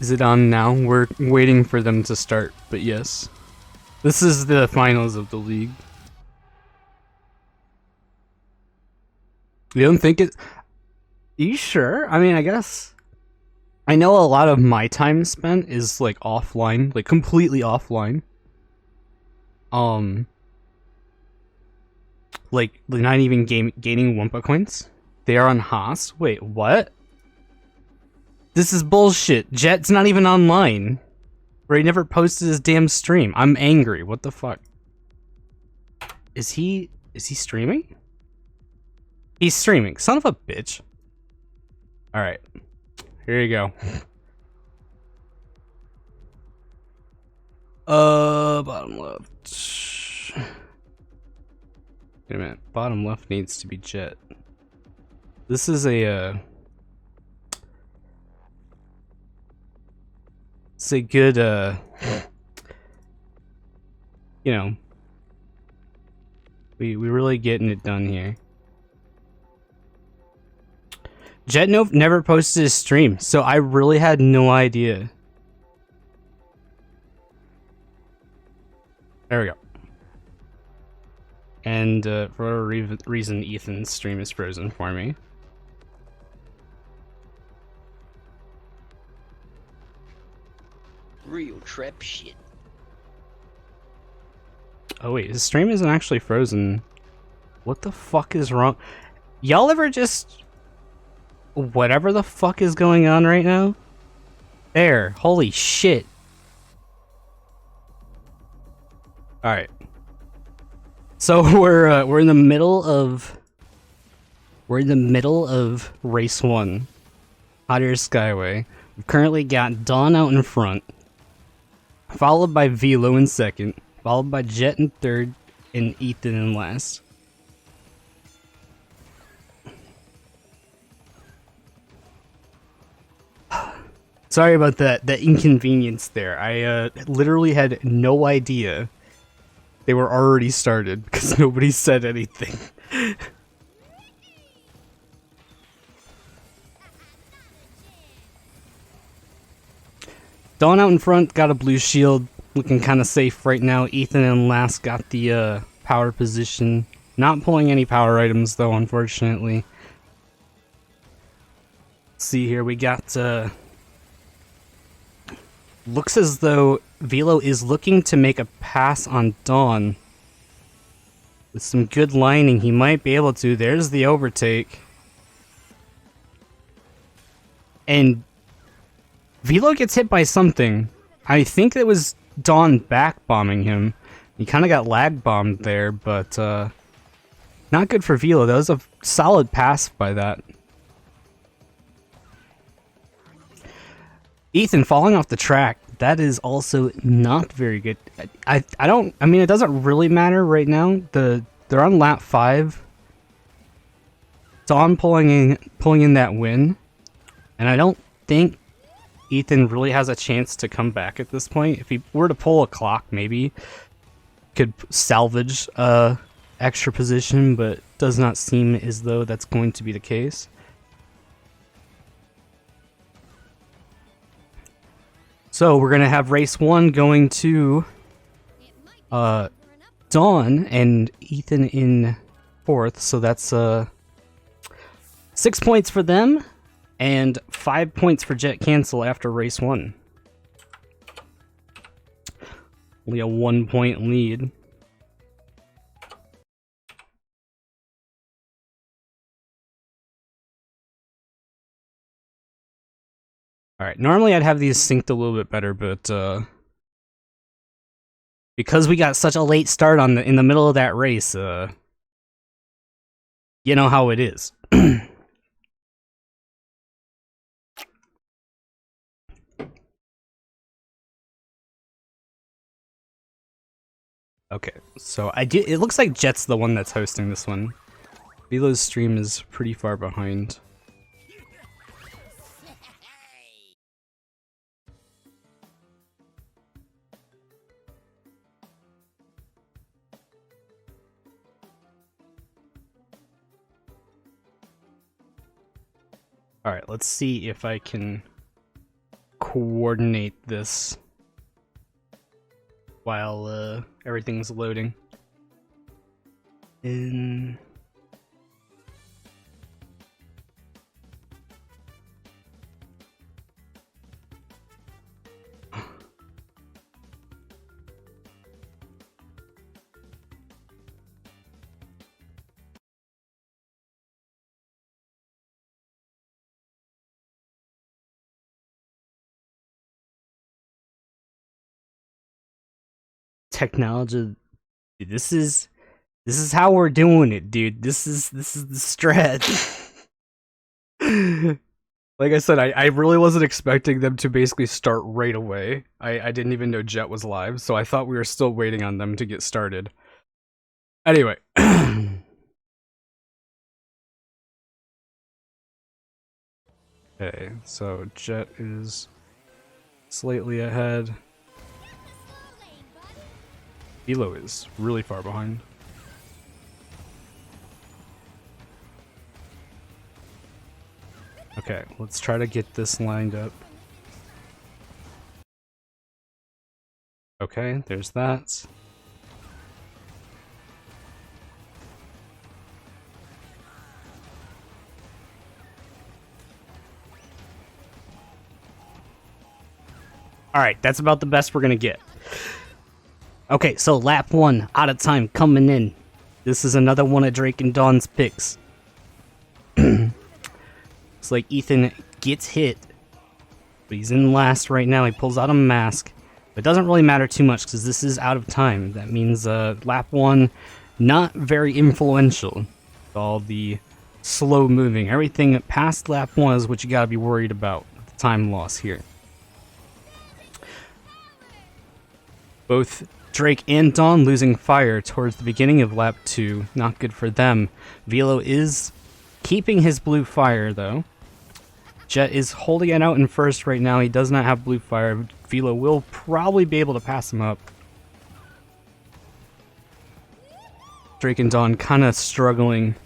Is it on now? We're waiting for them to start, but yes. This is the finals of the league. You don't think it... Are you sure? I mean, I guess... I know a lot of my time spent is, like, offline. Like, completely offline. Like, not even gaining Wumpa coins. They are on Haas. Wait, what? This is bullshit. Jet's not even online. Or he never posted his damn stream. I'm angry. What the fuck? Is he streaming? He's streaming. Son of a bitch. Alright. Here you go. Bottom left. Wait a minute. Bottom left needs to be Jet. This is a, it's a good, you know, we really getting it done here. Jet never posted his stream, so I really had no idea. There we go. And for whatever reason, Ethan's stream is frozen for me. Real trap shit. Oh wait, his stream isn't actually frozen. What the fuck is wrong? Y'all ever just... Whatever the fuck is going on right now? There, holy shit. Alright. So we're in the middle of... We're in the middle of race 1. Hot Air Skyway. We've currently got Dawn out in front. Followed by Velo in second. Followed by Jet in third. And Ethan in last. Sorry about that inconvenience there. I literally had no idea they were already started because nobody said anything. Dawn out in front, got a blue shield, looking kind of safe right now. Ethan in last got the power position. Not pulling any power items though, unfortunately. Let's see here, we got... Looks as though Velo is looking to make a pass on Dawn. With some good lining, he might be able to. There's the overtake. And Velo gets hit by something. I think it was Dawn back bombing him. He kind of got lag bombed there, but not good for Velo. That was a solid pass by that. Ethan falling off the track, that is also not very good. I mean, it doesn't really matter right now. They're on lap 5. Dawn pulling in that win. And I don't think Ethan really has a chance to come back at this point. If he were to pull a clock, maybe could salvage extra position, but does not seem as though that's going to be the case. So we're gonna have race 1 going to Dawn and Ethan in 4th, so that's 6 points for them and 5 points for JetCancel after race 1. Only a 1 point lead. Alright, normally I'd have these synced a little bit better, but because we got such a late start in the middle of that race, you know how it is. Okay, so it looks like Jet's the one that's hosting this one. Velo's stream is pretty far behind. Alright, let's see if I can coordinate this while everything's loading. In technology, this is how we're doing it, dude. This is the strat. Like I said, I really wasn't expecting them to basically start right away. I didn't even know Jet was live, so I thought we were still waiting on them to get started. Anyway. Okay, so Jet is slightly ahead. Velo is really far behind. Okay, let's try to get this lined up. Okay, there's that. Alright, that's about the best we're gonna get. Okay, so lap 1, out of time, coming in. This is another one of Drake and Dawn's picks. It's like Ethan gets hit, but he's in last right now. He pulls out a mask. But it doesn't really matter too much because this is out of time. That means lap 1, not very influential. All the slow moving. Everything past lap 1 is what you gotta be worried about. The time loss here. Both Drake and Dawn losing fire towards the beginning of lap 2. Not good for them. Velo is keeping his blue fire though. Jet is holding it out in first right now. He does not have blue fire. Velo will probably be able to pass him up. Drake and Dawn kind of struggling.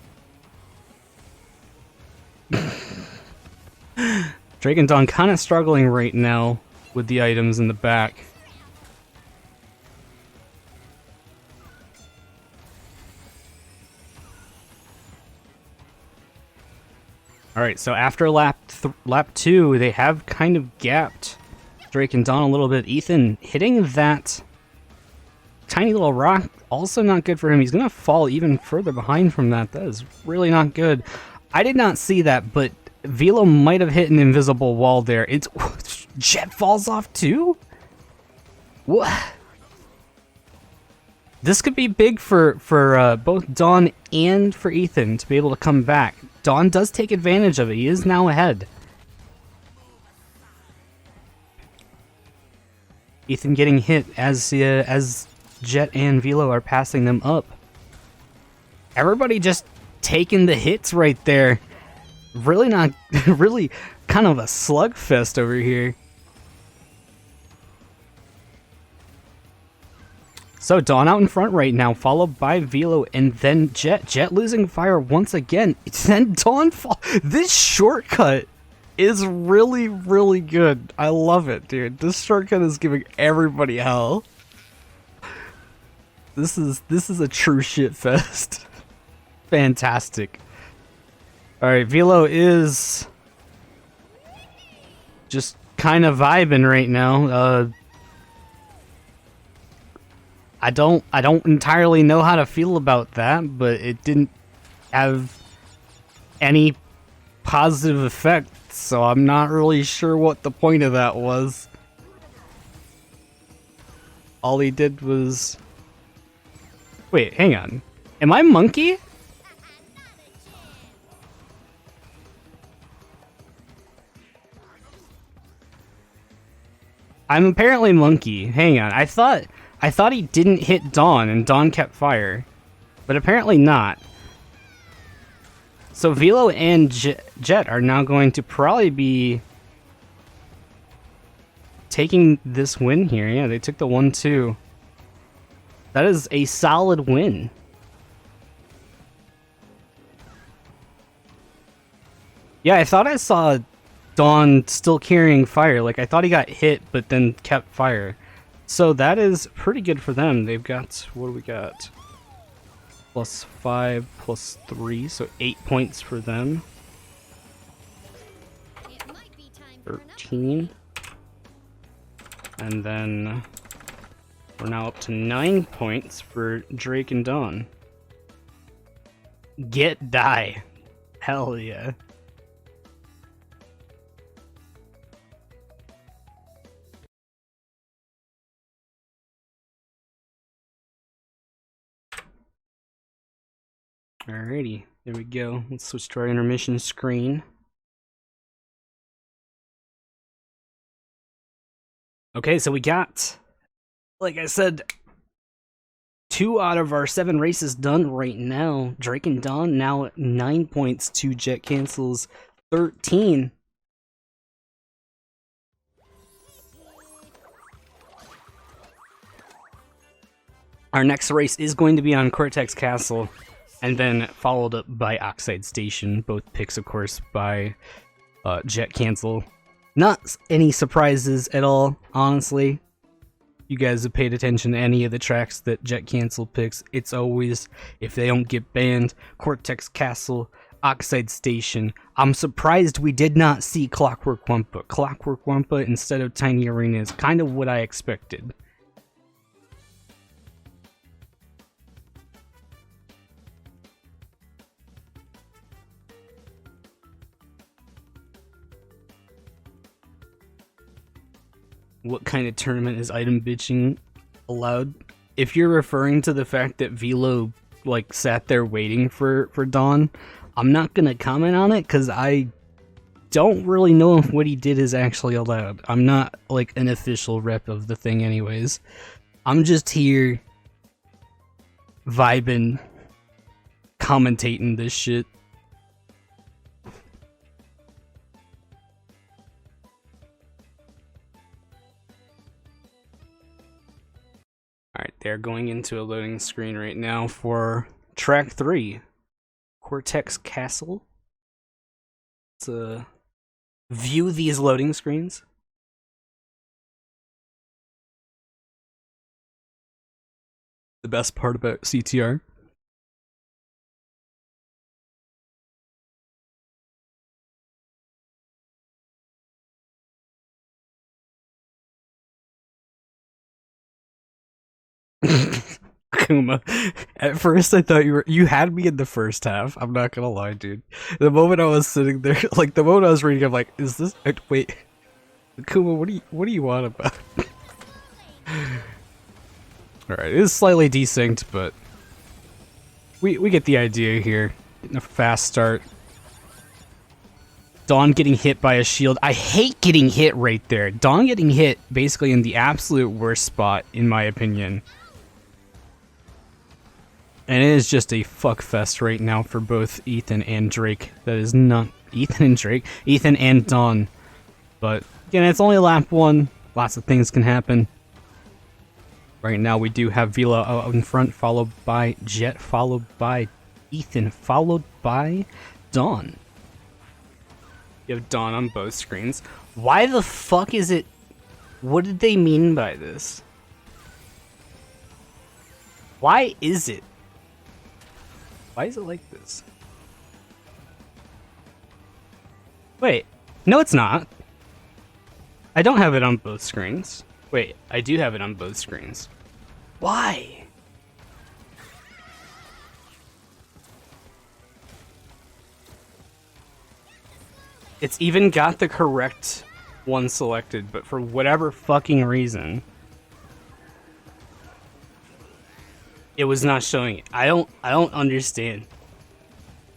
Drake and Dawn kind of struggling right now with the items in the back. Alright, so after lap 2, they have kind of gapped Drake and Dawn a little bit. Ethan hitting that tiny little rock, also not good for him. He's going to fall even further behind from that. That is really not good. I did not see that, but Velo might have hit an invisible wall there. It's Jet falls off too? What? This could be big for both Dawn and for Ethan to be able to come back. Dawn does take advantage of it. He is now ahead. Ethan getting hit as Jet and Velo are passing them up. Everybody just taking the hits right there. Really not, really kind of a slugfest over here. So Dawn out in front right now, followed by Velo and then Jet. Jet losing fire once again. Then Dawn fall. This shortcut is really, really good. I love it, dude. This shortcut is giving everybody hell. This is a true shit fest. Fantastic. Alright, Velo is just kind of vibing right now. I don't entirely know how to feel about that, but it didn't have any positive effect, so I'm not really sure what the point of that was. All he did was... Wait, hang on. Am I monkey? I'm apparently monkey. Hang on. I thought he didn't hit Dawn and Dawn kept fire, but apparently not. So Velo and Jet are now going to probably be taking this win here. Yeah, they took the 1-2. That is a solid win. Yeah, I thought I saw Dawn still carrying fire. Like, I thought he got hit, but then kept fire. So that is pretty good for them. They've got, what do we got? +5, +3, so 8 points for them. 13. And then we're now up to 9 points for Drake and Dawn. Get die. Hell yeah. Alrighty, there we go. Let's switch to our intermission screen. Okay, so we got, like I said, 2 out of our 7 races done right now. Drake and Dawn now at 9 points to JetCancel's 13. Our next race is going to be on Cortex Castle, and then followed up by Oxide Station. Both picks, of course, by JetCancel. Not any surprises at all, honestly. You guys have paid attention to any of the tracks that JetCancel picks. It's always, if they don't get banned, Cortex Castle, Oxide Station. I'm surprised we did not see Clockwork Wumpa. Clockwork Wumpa instead of Tiny Arena is kind of what I expected. What kind of tournament is item bitching allowed? If you're referring to the fact that Velo like sat there waiting for Dawn, I'm not gonna comment on it because I don't really know if what he did is actually allowed. I'm not like an official rep of the thing anyways. I'm just here vibing, commentating this shit. Alright, they're going into a loading screen right now for track 3, Cortex Castle. Let's view these loading screens. The best part about CTR. Kuma. At first I thought you had me in the first half. I'm not gonna lie, dude. The moment I was sitting there, like the moment I was reading, I'm like, is this wait. Kuma, what do you want about? Alright, it is slightly desynced, but we get the idea here. Getting a fast start. Dawn getting hit by a shield. I hate getting hit right there. Dawn getting hit basically in the absolute worst spot, in my opinion. And it is just a fuck fest right now for both Ethan and Drake. That is not Ethan and Drake. Ethan and Dawn. But again, it's only lap 1. Lots of things can happen. Right now we do have Velo out in front, followed by Jet, followed by Ethan, followed by Dawn. You have Dawn on both screens. Why the fuck is it? What did they mean by this? Why is it? Why is it like this? Wait, no it's not. I don't have it on both screens. Wait, I do have it on both screens. Why? It's even got the correct one selected, but for whatever fucking reason, it was not showing it. I don't understand.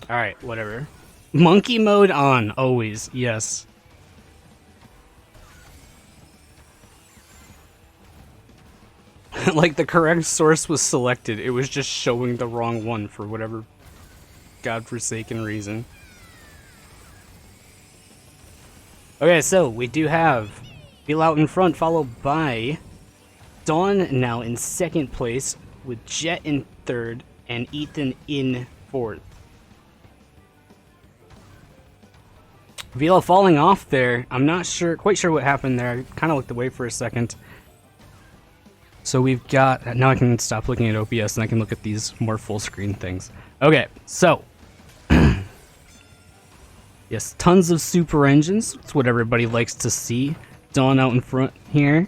Alright, whatever. Monkey mode on, always, yes. Like the correct source was selected, it was just showing the wrong one for whatever godforsaken reason. Okay, so we do have Velo out in front, followed by Dawn now in second place, with Jet in third and Ethan in fourth. Velo falling off there. I'm not quite sure what happened there. I kind of looked away for a second. So we've got, now I can stop looking at OBS and I can look at these more full screen things. Okay, so. Yes, tons of super engines. That's what everybody likes to see. Dawn out in front here.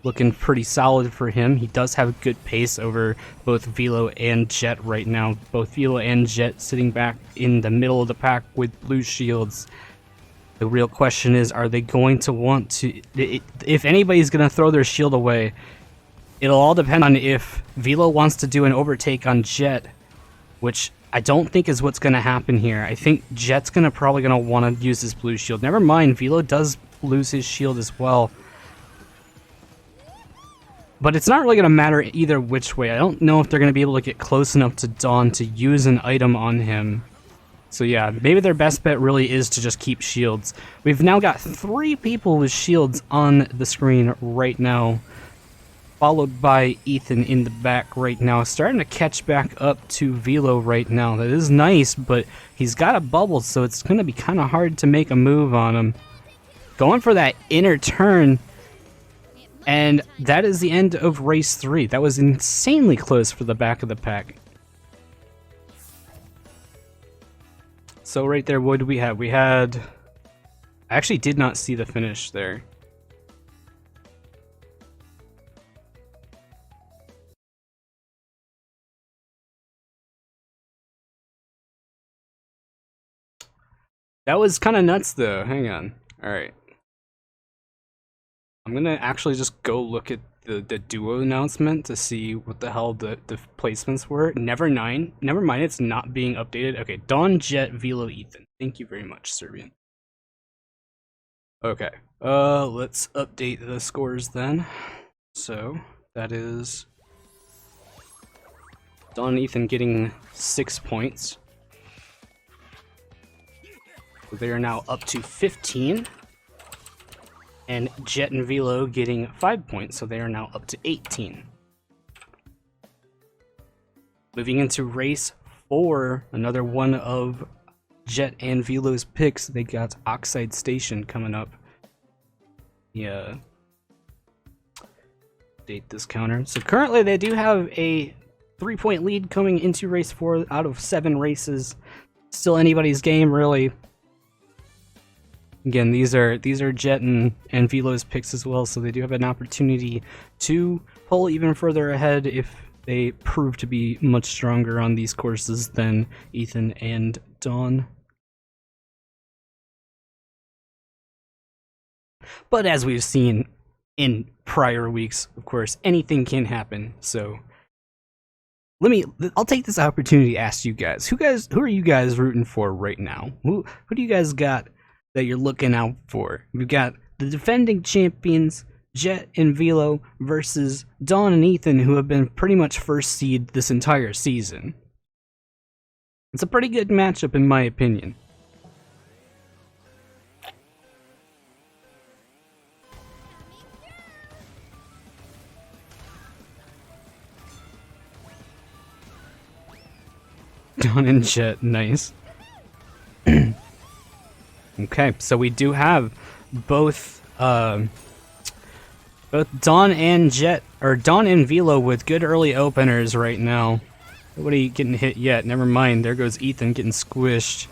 Looking pretty solid for him. He does have good pace over both Velo and Jet right now. Both Velo and Jet sitting back in the middle of the pack with blue shields. The real question is, are they going to want to... If anybody's going to throw their shield away, it'll all depend on if Velo wants to do an overtake on Jet, which I don't think is what's going to happen here. I think Jet's probably going to want to use his blue shield. Never mind, Velo does lose his shield as well. But it's not really going to matter either which way. I don't know if they're going to be able to get close enough to Dawn to use an item on him. So yeah, maybe their best bet really is to just keep shields. We've now got 3 people with shields on the screen right now, followed by Ethan in the back right now, starting to catch back up to Velo right now. That is nice, but he's got a bubble, so it's going to be kind of hard to make a move on him. Going for that inner turn, and that is the end of race 3. That was insanely close for the back of the pack. So right there, what did we have? We had... I actually did not see the finish there. That was kind of nuts though. Hang on. Alright. I'm gonna actually just go look at the duo announcement to see what the hell the placements were. Never mind, it's not being updated. Okay, Dawn, Jet, Velo, Ethan. Thank you very much, Serbian. Okay, let's update the scores then. So, that is Dawn and Ethan getting 6 points. So they are now up to 15. And Jet and Velo getting 5 points, so they are now up to 18. Moving into race 4, another one of Jet and Velo's picks. They got Oxide Station coming up. Yeah. Date this counter. So currently they do have a 3-point lead coming into race 4 out of 7 races. Still anybody's game, really. Again, these are Jet and Velo's picks as well, so they do have an opportunity to pull even further ahead if they prove to be much stronger on these courses than Ethan and Dawn. But as we've seen in prior weeks, of course, anything can happen. So I'll take this opportunity to ask you guys, who are you guys rooting for right now? Who do you guys got that you're looking out for? We've got the defending champions, Jet and Velo, versus Dawn and Ethan, who have been pretty much first seed this entire season. It's a pretty good matchup in my opinion. Dawn and Jet, nice. Okay, so we do have both Dawn and Jet, or Dawn and Velo with good early openers right now. Nobody getting hit yet. Never mind. There goes Ethan getting squished.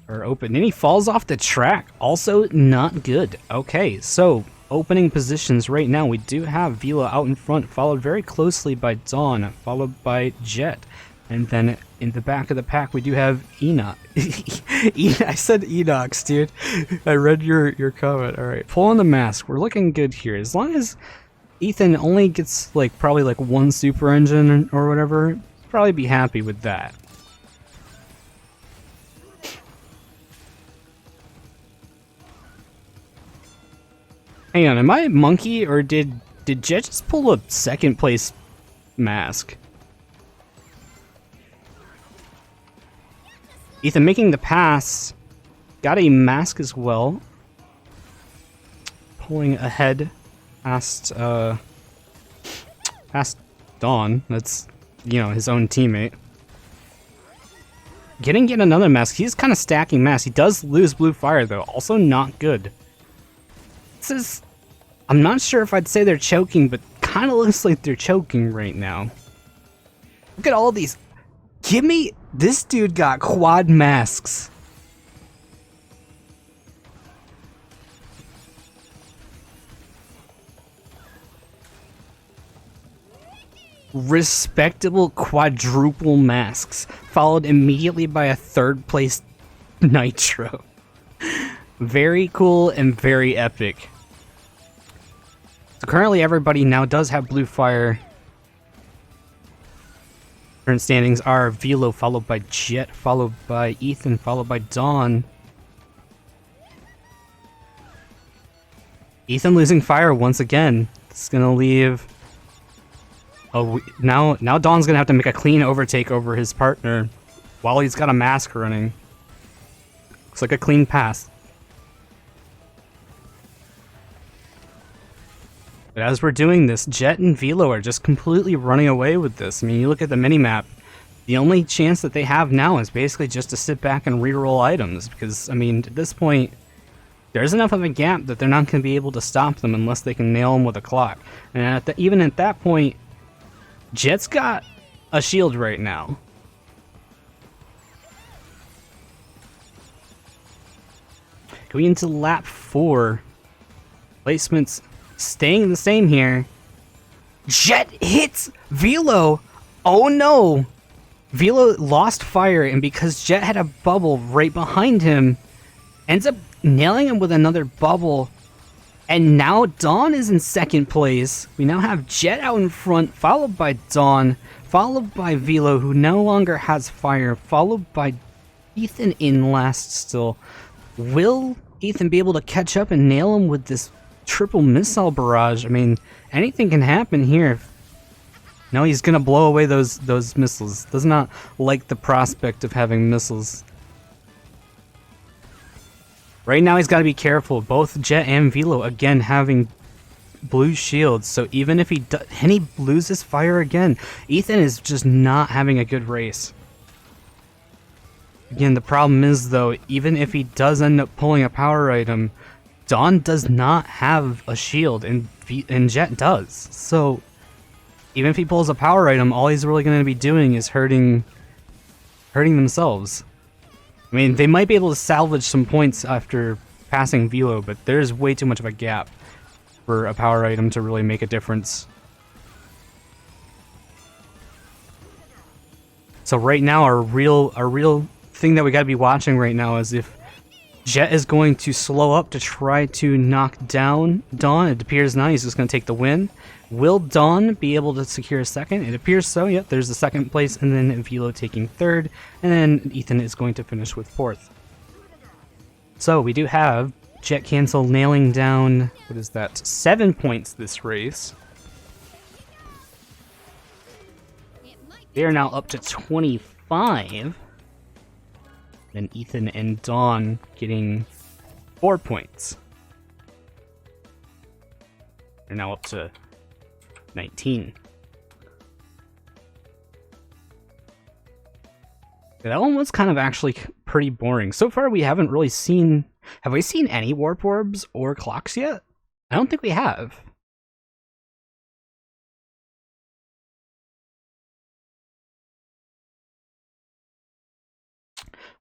Or open. And he falls off the track. Also not good. Okay, so opening positions right now. We do have Velo out in front, followed very closely by Dawn, followed by Jet. And then in the back of the pack, we do have Enoch. I said Enox, dude. I read your comment. All right, pull on the mask. We're looking good here. As long as Ethan only gets probably 1 super engine or whatever, probably be happy with that. Hang on, am I a monkey or did Jet just pull a 2nd place mask? Ethan making the pass, got a mask as well. Pulling ahead past Dawn. That's, his own teammate. getting yet another mask. He's kind of stacking masks. He does lose blue fire, though. Also not good. This is... I'm not sure if I'd say they're choking, but kind of looks like they're choking right now. Look at all these. Give me... This dude got quad masks. Respectable quadruple masks, followed immediately by a third place Nitro. Very cool and very epic. So currently everybody now does have blue fire. Current standings are Velo, followed by Jet, followed by Ethan, followed by Dawn. Ethan losing fire once again. It's gonna leave... Oh, now Dawn's gonna have to make a clean overtake over his partner while he's got a mask running. Looks like a clean pass. But as we're doing this, Jet and Velo are just completely running away with this. I mean, you look at the minimap, the only chance that they have now is basically just to sit back and reroll items, because, I mean, at this point, there's enough of a gap that they're not going to be able to stop them unless they can nail them with a clock. And even at that point, Jet's got a shield right now. Going into lap 4, placements staying the same here. Jet hits Velo. Oh no! Velo lost fire, and because Jet had a bubble right behind him, ends up nailing him with another bubble. And now Dawn is in second place. We now have Jet out in front, followed by Dawn, followed by Velo, who no longer has fire, followed by Ethan in last still. Will Ethan be able to catch up and nail him with this triple missile barrage? I mean, anything can happen here. No, he's gonna blow away those missiles. Does not like the prospect of having missiles. Right now he's got to be careful. Both Jet and Velo again having blue shields, so even if he loses fire again, Ethan is just not having a good race. Again, the problem is though, even if he does end up pulling a power item, Dawn does not have a shield, and Jet does. So even if he pulls a power item, all he's really going to be doing is hurting themselves. I mean, they might be able to salvage some points after passing Velo, but there's way too much of a gap for a power item to really make a difference. So right now, our real thing that we gotta be watching right now is if Jet is going to slow up to try to knock down Dawn. It appears now he's just going to take the win. Will Dawn be able to secure a second? It appears so. Yep, there's the second place, and then Velo taking third, and then Ethan is going to finish with fourth. So we do have JetCancel nailing down, what is that, 7 points this race. They are now up to 25. Then Ethan and Dawn getting 4 points. They're now up to 19. Yeah, that one was kind of actually pretty boring. So far we haven't really seen... Have we seen any warp orbs or clocks yet? I don't think we have.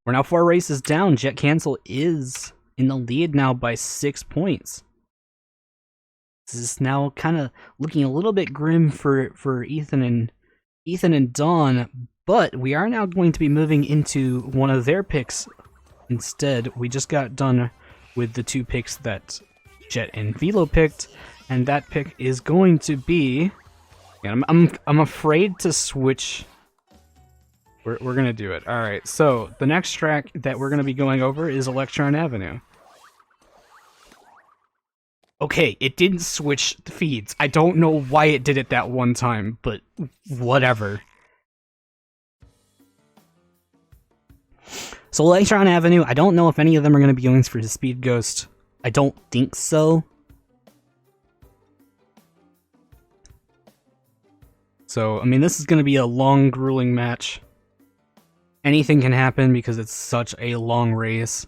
We're now 4 races down. JetCancel is in the lead now by 6 points. This is now kind of looking a little bit grim for Ethan and Dawn, but we are now going to be moving into one of their picks instead. We just got done with the 2 picks that Jet and Velo picked, and that pick is going to be... Yeah, I'm afraid to switch... We're gonna do it. Alright, so the next track that we're gonna be going over is Electron Avenue. Okay, it didn't switch the feeds. I don't know why it did it that one time, but whatever. So Electron Avenue, I don't know if any of them are gonna be going for the Speed Ghost. I don't think so. So, I mean, this is gonna be a long, grueling match. anything can happen because it's such a long race.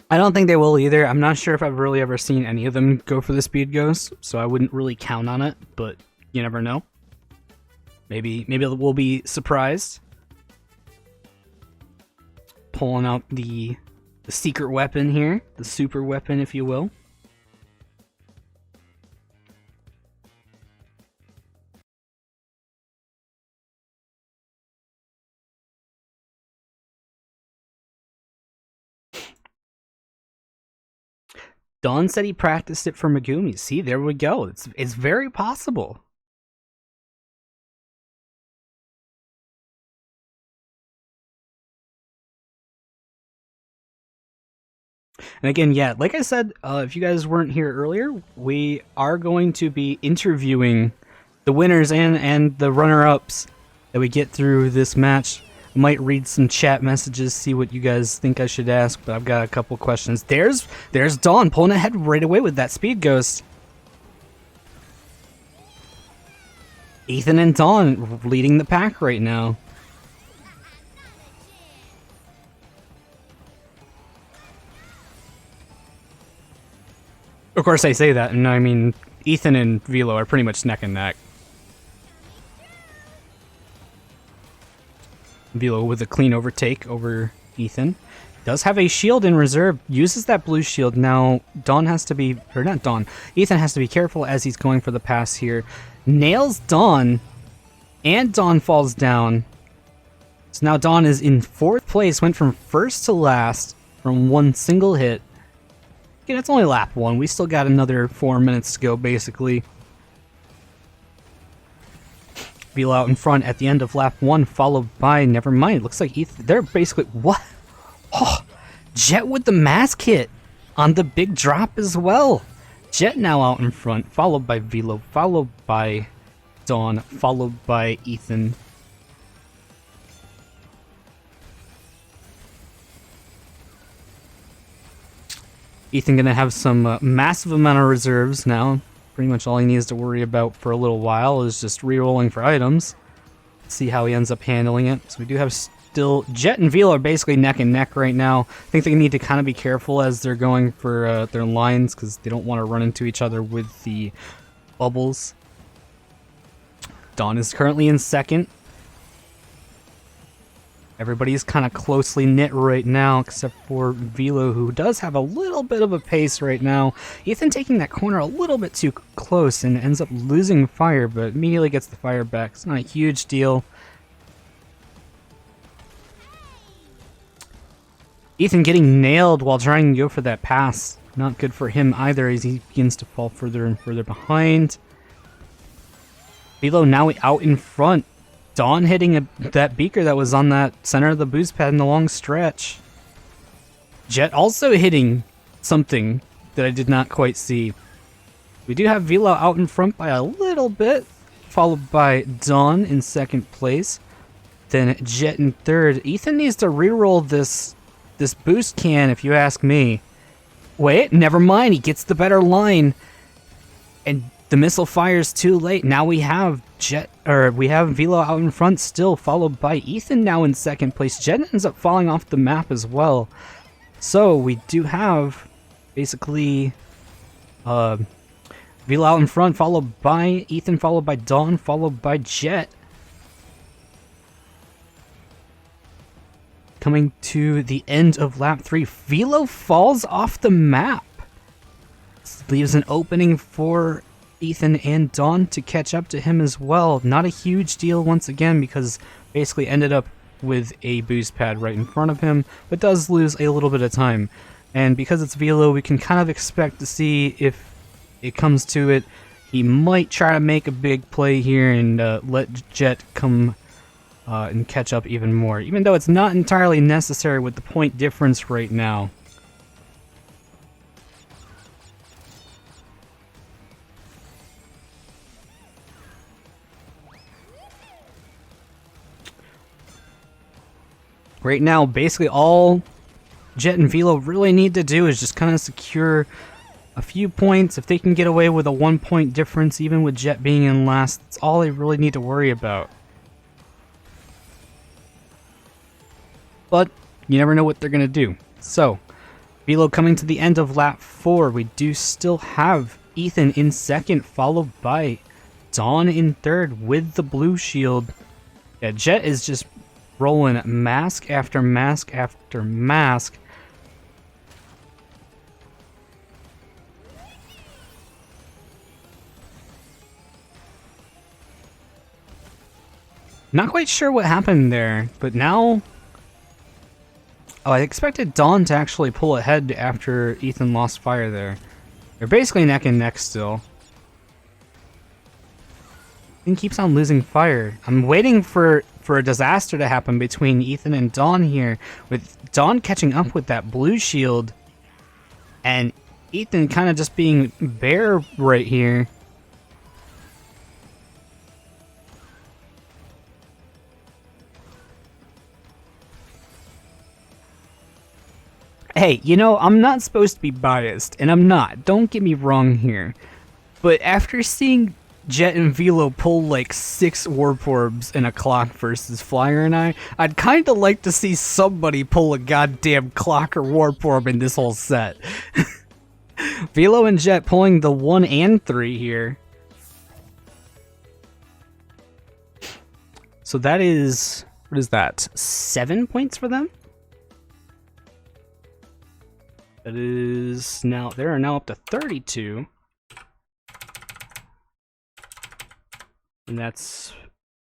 I don't think they will either. I'm not sure if I've really ever seen any of them go for the speed ghost, so I wouldn't really count on it, but you never know. Maybe we'll be surprised. Pulling out the secret weapon here, the super weapon, if you will. Don said he practiced it for Megumi. See, there we go. It's very possible. And again, yeah, like I said, if you guys weren't here earlier, we are going to be interviewing the winners and the runner-ups that we get through this match. I might read some chat messages, see what you guys think I should ask, but I've got a couple questions. There's Dawn pulling ahead right away with that speed ghost. Ethan and Dawn leading the pack right now. Of course I say that, and I mean, Ethan and Velo are pretty much neck and neck. Velo with a clean overtake over Ethan. Does have a shield in reserve, uses that blue shield. Now, Dawn has to be, or not Dawn, Ethan has to be careful as he's going for the pass here. Nails Dawn, and Dawn falls down. So now Dawn is in 4th place, went from first to last from one single hit. Again, it's only lap 1. We still got another 4 minutes to go, basically. Velo out in front at the end of lap 1, followed by, never mind, it looks like Ethan, they're basically, what? Oh, Jet with the mask hit on the big drop as well. Jet now out in front, followed by Velo, followed by Dawn, followed by Ethan. Ethan gonna have some massive amount of reserves now. Pretty much all he needs to worry about for a little while is just re-rolling for items. See how he ends up handling it. So we do have still... Jet and Velo are basically neck and neck right now. I think they need to kind of be careful as they're going for their lines because they don't want to run into each other with the bubbles. Dawn is currently in 2nd. Everybody's kind of closely knit right now, except for Velo, who does have a little bit of a pace right now. Ethan taking that corner a little bit too close and ends up losing fire, but immediately gets the fire back. It's not a huge deal. Ethan getting nailed while trying to go for that pass. Not good for him either as he begins to fall further and further behind. Velo now out in front. Dawn hitting that beaker that was on that center of the boost pad in the long stretch. Jet also hitting something that I did not quite see. We do have Velo out in front by a little bit, followed by Dawn in 2nd place. Then Jet in 3rd. Ethan needs to reroll this boost can, if you ask me. Wait, never mind. He gets the better line. And the missile fires too late. Now we have Velo out in front still, followed by Ethan now in 2nd place. Jet ends up falling off the map as well. So we do have basically Velo out in front, followed by Ethan, followed by Dawn, followed by Jet. Coming to the end of lap 3, Velo falls off the map. This leaves an opening for Ethan and Dawn to catch up to him as well. Not a huge deal once again because basically ended up with a boost pad right in front of him, but does lose a little bit of time. And because it's Velo, we can kind of expect to see if it comes to it. He might try to make a big play here and let Jet come and catch up even more, even though it's not entirely necessary with the point difference right now. Right now, basically all Jet and Velo really need to do is just kind of secure a few points. If they can get away with a 1-point difference, even with Jet being in last, that's all they really need to worry about. But you never know what they're going to do. So, Velo coming to the end of lap 4. We do still have Ethan in second, followed by Dawn in third with the blue shield. Yeah, Jet is just rolling mask after mask after mask. Not quite sure what happened there, but now... Oh, I expected Dawn to actually pull ahead after Ethan lost fire there. They're basically neck and neck still. Ethan keeps on losing fire. I'm waiting for a disaster to happen between Ethan and Dawn here, with Dawn catching up with that blue shield, and Ethan kind of just being bare right here. Hey, you know, I'm not supposed to be biased, and I'm not. Don't get me wrong here. But after seeing Jet and Velo pull like 6 warp orbs in a clock versus Flyer and I'd kind of like to see somebody pull a goddamn clock or warp orb in this whole set. Velo and Jet pulling the 1 and 3 here. So that is, what is that? 7 points for them? That is now, they are now up to 32. And that's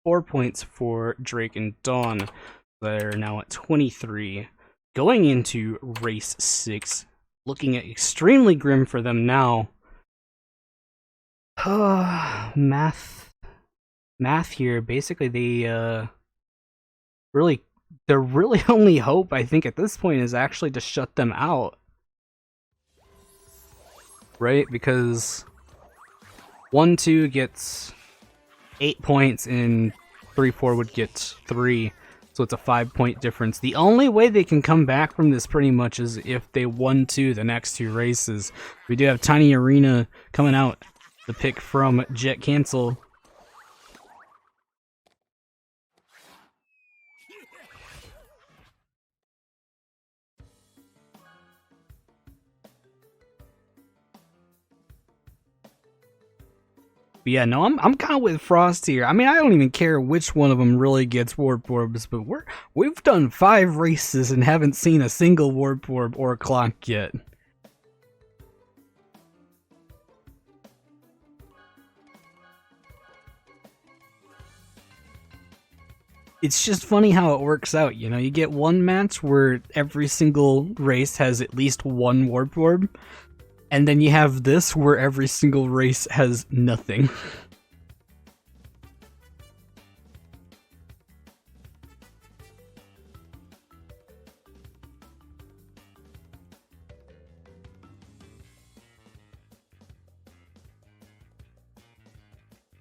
4 points for Drake and Dawn. They're now at 23. Going into race 6, looking at extremely grim for them now. Math here. Basically, their really only hope, I think, at this point is actually to shut them out. Right? Because 1-2 gets 8 points and 3-4 would get 3. So it's a 5-point difference. The only way they can come back from this pretty much is if they 1-2 the next 2 races. We do have Tiny Arena coming out, the pick from JetCancel. But yeah, no, I'm kind of with Frost here. I mean, I don't even care which one of them really gets warp orbs, but we've done 5 races and haven't seen a single warp orb or clock yet. It's just funny how it works out, you know? You get one match where every single race has at least 1 warp orb, and then you have this where every single race has nothing.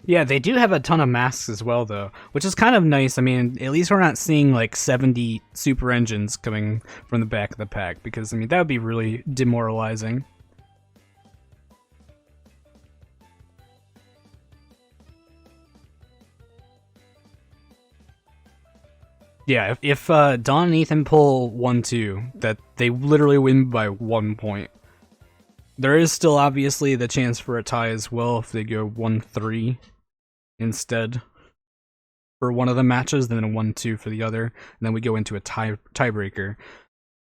Yeah, they do have a ton of masks as well, though, which is kind of nice. I mean, at least we're not seeing like 70 super engines coming from the back of the pack, because, I mean, that would be really demoralizing. Yeah, if Dawn and Ethan pull 1-2, that they literally win by 1 point. There is still obviously the chance for a tie as well if they go 1-3 instead for one of the matches, then a 1-2 for the other, and then we go into a tiebreaker.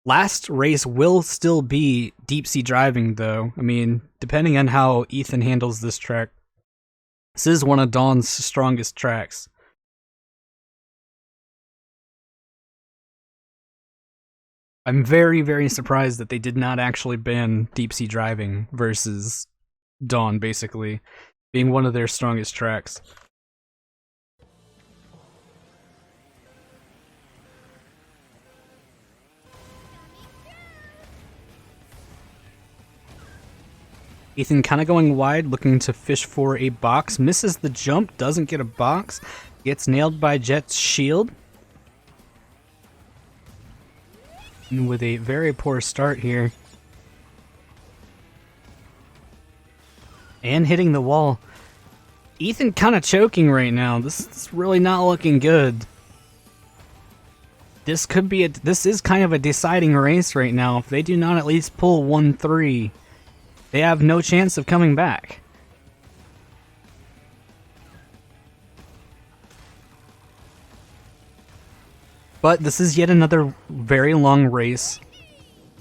Last race will still be deep sea driving, though. I mean, depending on how Ethan handles this track, this is one of Dawn's strongest tracks. I'm very, very surprised that they did not actually ban deep sea driving versus Dawn, basically, being one of their strongest tracks. Ethan kind of going wide, looking to fish for a box, misses the jump, doesn't get a box, gets nailed by Jet's shield. with a very poor start here. And hitting the wall. Ethan kind of choking right now. This is really not looking good. This could be this is kind of a deciding race right now. If they do not at least pull 1-3, they have no chance of coming back. But this is yet another very long race.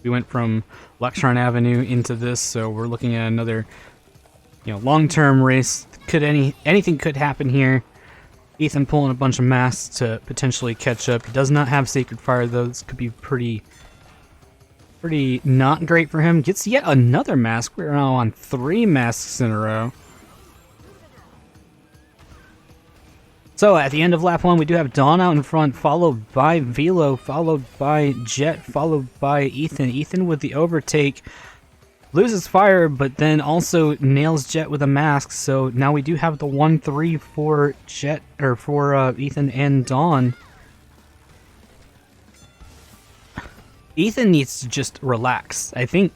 We went from Electron Avenue into this, so we're looking at another, long-term race. Anything could happen here. Ethan pulling a bunch of masks to potentially catch up. He does not have Sacred Fire, though. This could be pretty not great for him. Gets yet another mask. We're now on 3 masks in a row. So at the end of lap 1, we do have Dawn out in front, followed by Velo, followed by Jet, followed by Ethan. Ethan with the overtake. Loses fire, but then also nails Jet with a mask. So now we do have the 1-3 for Jet, or for Ethan and Dawn. Ethan needs to just relax. I think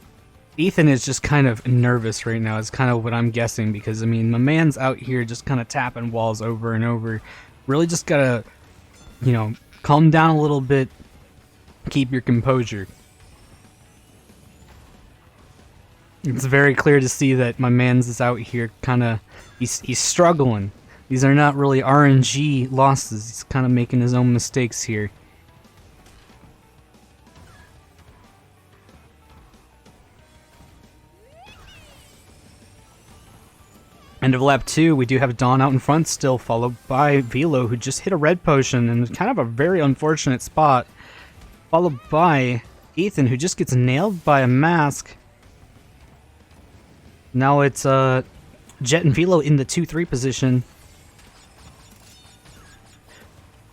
Ethan is just kind of nervous right now, is kind of what I'm guessing, because, I mean, my man's out here just kind of tapping walls over and over. Really just gotta, calm down a little bit, keep your composure. It's very clear to see that my man's is out here kind of, he's struggling. These are not really RNG losses. He's kind of making his own mistakes here. End of lap 2, we do have Dawn out in front still, followed by Velo, who just hit a red potion in kind of a very unfortunate spot. Followed by Ethan, who just gets nailed by a mask. Now it's Jet and Velo in the 2-3 position.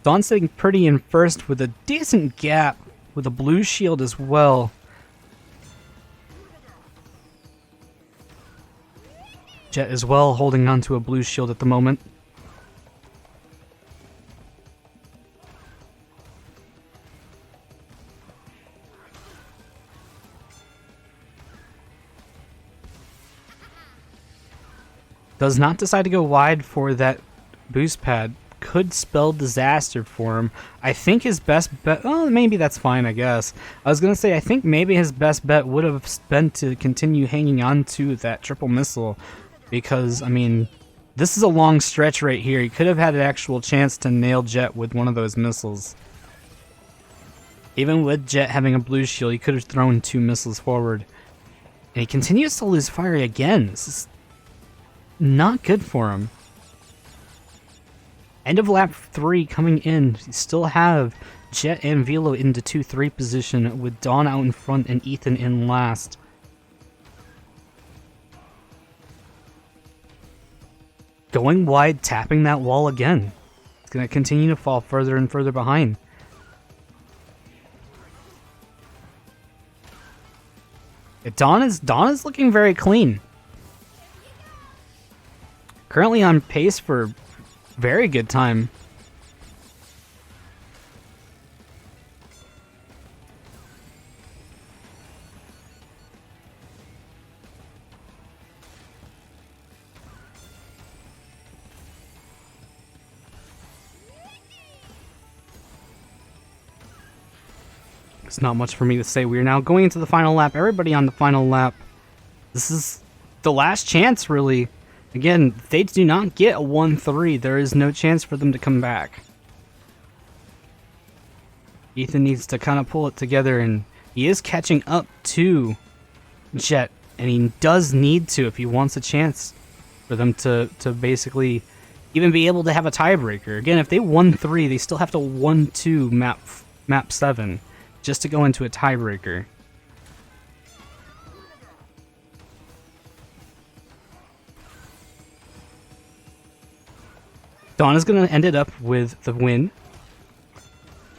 Dawn sitting pretty in first with a decent gap with a blue shield as well. Jet as well holding on to a blue shield at the moment. Does not decide to go wide for that boost pad. Could spell disaster for him. I think his best bet... Well, maybe that's fine, I guess. I was going to say, I think maybe his best bet would have been to continue hanging on to that triple missile. Because, I mean, this is a long stretch right here. He could have had an actual chance to nail Jet with one of those missiles. Even with Jet having a blue shield, he could have thrown 2 missiles forward. And he continues to lose fire again. This is not good for him. End of lap 3 coming in. You still have Jet and Velo into 2-3 position with Dawn out in front and Ethan in last. Going wide, tapping that wall again. It's going to continue to fall further and further behind. Dawn is looking very clean. Currently on pace for very good time. It's not much for me to say. We are now going into the final lap. Everybody on the final lap. This is the last chance, really. Again, if they do not get a 1-3, there is no chance for them to come back. Ethan needs to kind of pull it together, and he is catching up to Jet, and he does need to if he wants a chance for them to basically even be able to have a tiebreaker. Again, if they 1-3, they still have to 1-2 map 7 just to go into a tiebreaker. Dawn is going to end it up with the win,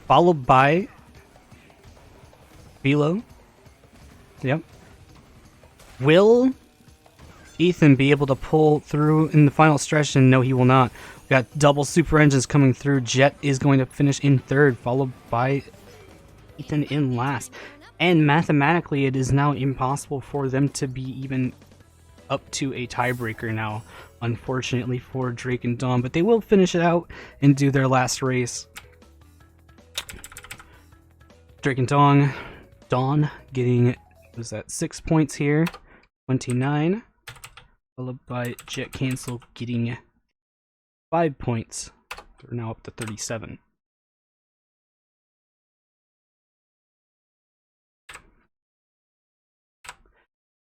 followed by Velo. Yep. Will Ethan be able to pull through in the final stretch? And no, he will not. We got double super engines coming through. Jet is going to finish in third, followed by Ethan in last. And mathematically, it is now impossible for them to be even up to a tiebreaker now, unfortunately for Drake and Dawn, but they will finish it out and do their last race. Drake and Dawn getting, was that 6 points here, 29, followed by JetCancel getting 5 points. We're now up to 37.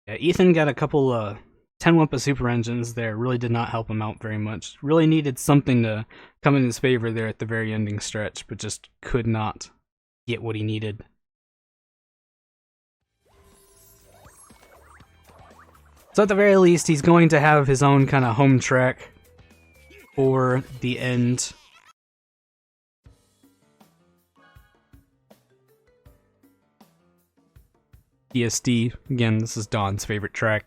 Yeah, Ethan got a couple 10 Wumpa super engines there, really did not help him out very much. Really needed something to come in his favor there at the very ending stretch, but just could not get what he needed. So at the very least, he's going to have his own kind of home track for the end. DSD, again, this is Dawn's favorite track.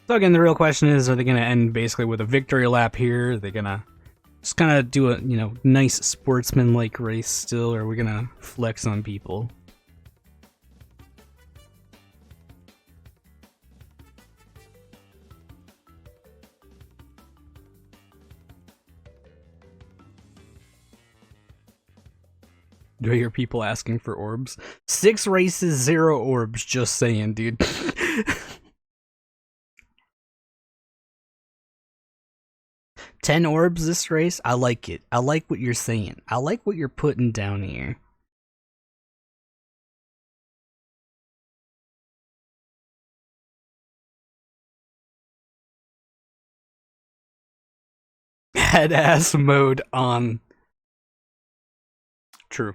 So again, the real question is, are they going to end basically with a victory lap here? Are they going to just kind of do a, you know, nice sportsman-like race still, or are we going to flex on people? Do I hear people asking for orbs? 6 races, 0 orbs, just saying, dude. 10 orbs this race? I like it. I like what you're saying. I like what you're putting down here. Head-ass mode on. True.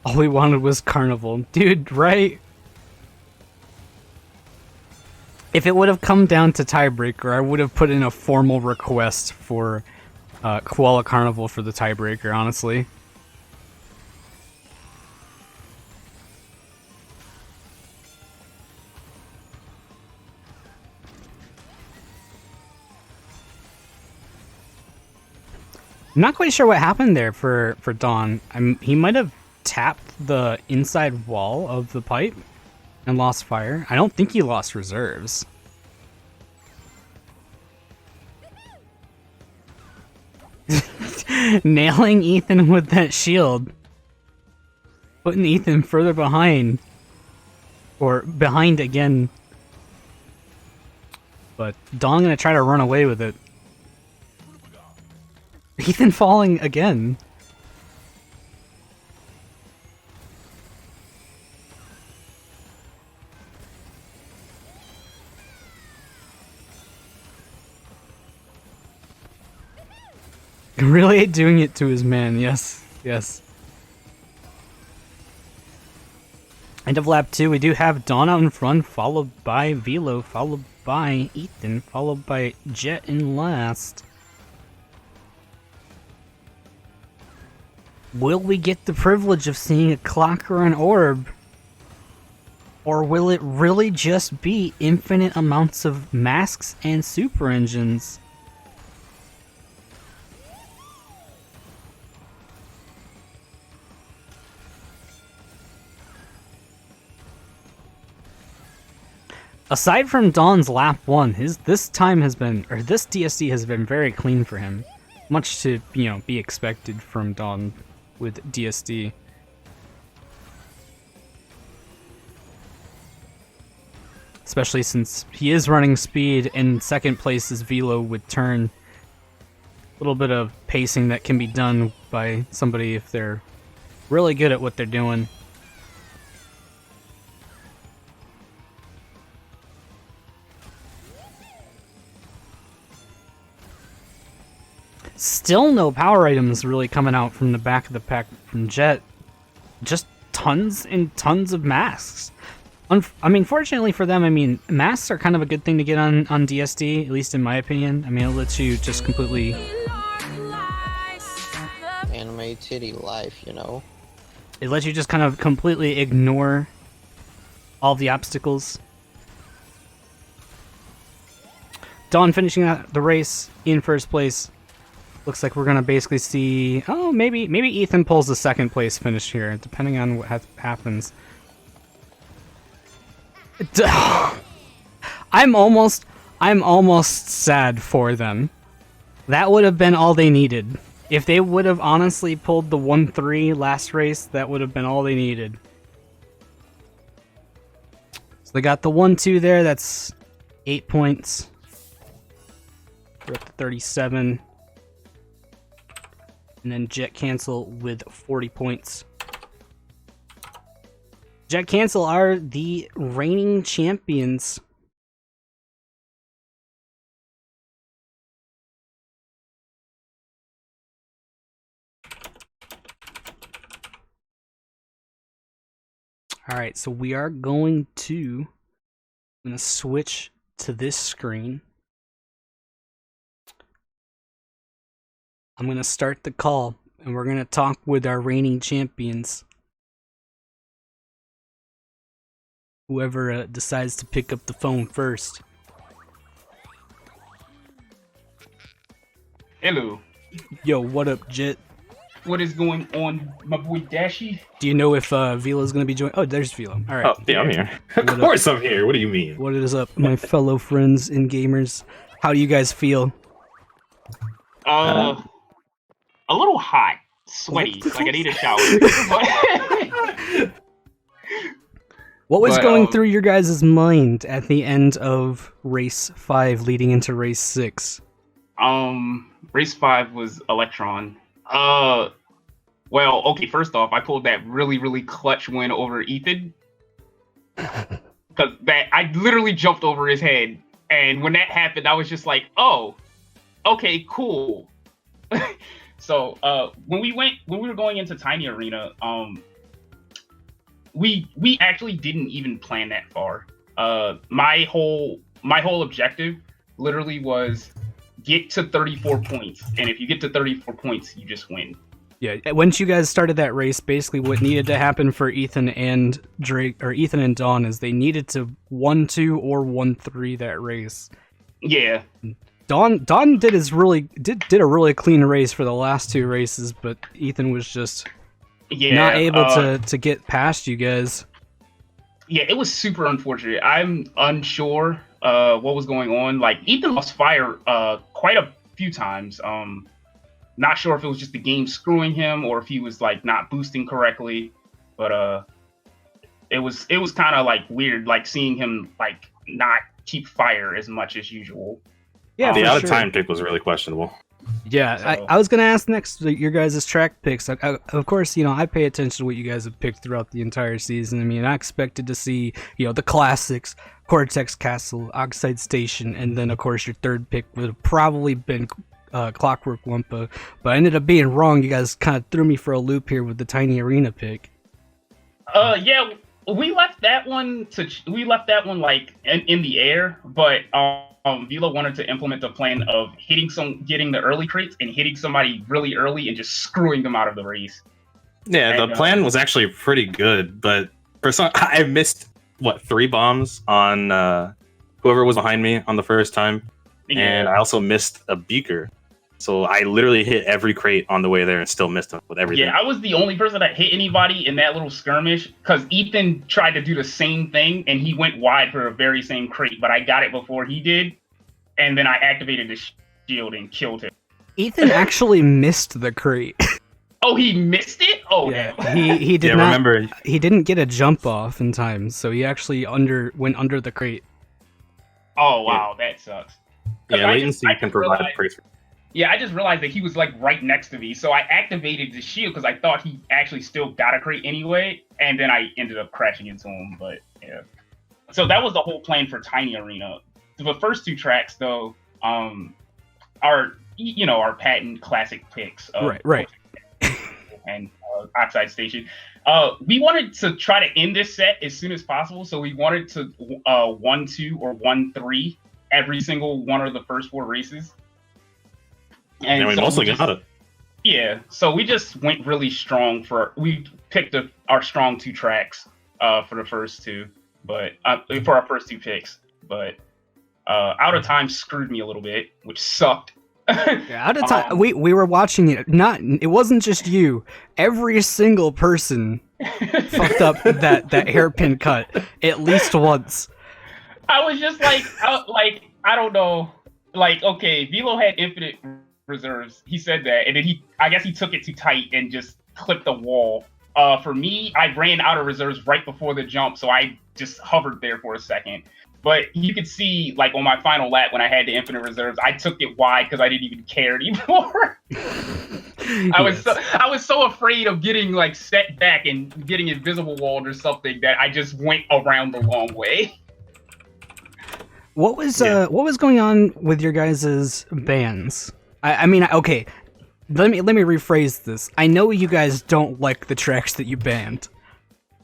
All we wanted was Carnival. Dude, right? If it would have come down to tiebreaker, I would have put in a formal request for Koala Carnival for the tiebreaker, honestly. I'm not quite sure what happened there for Dawn. He might have tapped the inside wall of the pipe and lost fire. I don't think he lost reserves. Nailing Ethan with that shield. Putting Ethan further behind. Or behind again. But Dawn gonna try to run away with it. Ethan falling again. Really doing it to his man, yes, yes. End of lap 2, we do have Dawn out in front, followed by Velo, followed by Ethan, followed by Jet in last. Will we get the privilege of seeing a clock or an orb? Or will it really just be infinite amounts of masks and super engines? Aside from Dawn's lap 1, this time has been, or this DSD has been very clean for him. Much to, you know, be expected from Dawn with DSD. Especially since he is running speed, and second place is Velo with turn. A little bit of pacing that can be done by somebody if they're really good at what they're doing. Still no power items really coming out from the back of the pack from Jet. Just tons and tons of masks. I mean, fortunately for them, I mean, masks are kind of a good thing to get on DSD, at least in my opinion. I mean, it lets you just completely... Anime titty life, you know? It lets you just kind of completely ignore all the obstacles. Dawn finishing out the race in first place. Looks like we're gonna basically see... Oh, maybe Ethan pulls the second place finish here, depending on what happens. I'm almost sad for them. That would have been all they needed. If they would have honestly pulled the 1-3 last race, that would have been all they needed. So they got the 1-2 there. That's 8 points. We're up to 37. And then JetCancel with 40 points. JetCancel are the reigning champions. All right, so we are going to... I'm going to switch to this screen. I'm going to start the call, and we're going to talk with our reigning champions. Whoever decides to pick up the phone first. Hello. Yo, what up, Jet? What is going on, my boy Dashy? Do you know if Velo's going to be joining? Oh, there's Velo. All right. Oh, yeah, I'm here. Of course I'm here. What do you mean? What is up, my fellow friends and gamers? How do you guys feel? A little hot, sweaty, like I need a shower. What was going through your guys' mind at the end of race 5 leading into race 6? Race 5 was Electron. Well, okay, first off, I pulled that really clutch win over Ethan. Because I literally jumped over his head. And when that happened, I was just like, oh, okay, cool. So, when we were going into Tiny Arena, we actually didn't even plan that far. My whole objective literally was get to 34 points, and if you get to 34 points, you just win. Yeah, once you guys started that race, basically what needed to happen for Ethan and Drake, or Ethan and Dawn, is they needed to 1-2 or 1-3 that race. Yeah. Dawn did a really clean race for the last 2 races, but Ethan was just not able to get past you guys. Yeah, it was super unfortunate. I'm unsure what was going on. Like, Ethan lost fire quite a few times. Not sure if it was just the game screwing him or if he was like not boosting correctly, but it was kind of like weird, like seeing him like not keep fire as much as usual. Yeah, the out of time pick was really questionable. Yeah, so. I was gonna ask next your guys' track picks. Of course, I pay attention to what you guys have picked throughout the entire season. I mean, I expected to see the classics, Cortex Castle, Oxide Station, and then of course your third pick would have probably been Clockwork Wumpa, but I ended up being wrong. You guys kind of threw me for a loop here with the Tiny Arena pick. Yeah, we left that one like in the air, but Velo wanted to implement the plan of getting the early crates and hitting somebody really early and just screwing them out of the race. Yeah, the plan was actually pretty good, but for some, I missed 3 bombs on whoever was behind me on the first time, and I also missed a beaker. So I literally hit every crate on the way there and still missed them with everything. Yeah, I was the only person that hit anybody in that little skirmish because Ethan tried to do the same thing and he went wide for the very same crate, but I got it before he did, and then I activated the shield and killed him. Ethan actually missed the crate. Oh, he missed it? Oh, yeah. He did not. Remember, he didn't get a jump off in time, so he actually went under the crate. Oh wow, that sucks. Yeah, latency can provide praise. Yeah, I just realized that he was like right next to me, so I activated the shield because I thought he actually still got a crate anyway, and then I ended up crashing into him. But yeah, so that was the whole plan for Tiny Arena. The first 2 tracks, though, are our patent classic picks. Right. And Oxide Station. We wanted to try to end this set as soon as possible, so we wanted to 1-2 or 1-3 every single one of the first 4 races. And we mostly got it. Yeah, so we just went really strong we picked our strong 2 tracks for the first 2, but for our first 2 picks. But Out of Time screwed me a little bit, which sucked. Yeah, Out of Time. We were watching it. It wasn't just you. Every single person fucked up that hairpin cut at least once. I was just like, I don't know. Like, okay, Velo had infinite reserves. He said that, and then I guess he took it too tight and just clipped the wall. For me, I ran out of reserves right before the jump, so I just hovered there for a second. But you could see, like, on my final lap when I had the infinite reserves, I took it wide because I didn't even care anymore. I was so afraid of getting, like, set back and getting invisible walled or something that I just went around the long way. What was going on with your guys' bans? I mean, okay, let me rephrase this. I know you guys don't like the tracks that you banned,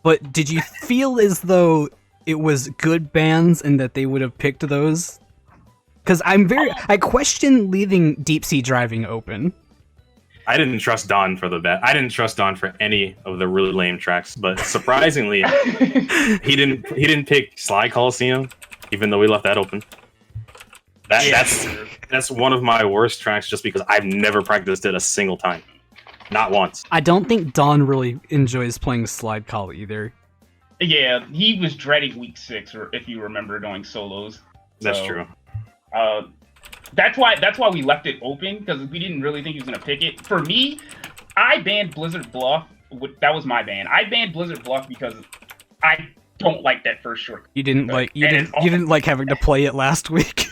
but did you feel as though it was good bans and that they would have picked those? Because I question leaving deep sea driving open. I didn't trust Don for the bet. I didn't trust Don for any of the really lame tracks, but surprisingly, he didn't pick Slide Coliseum, even though we left that open. That's one of my worst tracks just because I've never practiced it a single time. Not once. I don't think Don really enjoys playing Slide Call either. Yeah, he was dreading week 6, or if you remember, doing solos. That's true. That's why we left it open, because we didn't really think he was gonna pick it. For me, I banned Blizzard Bluff. That was my ban. I banned Blizzard Bluff because I don't like that first short. You didn't like having to play it last week.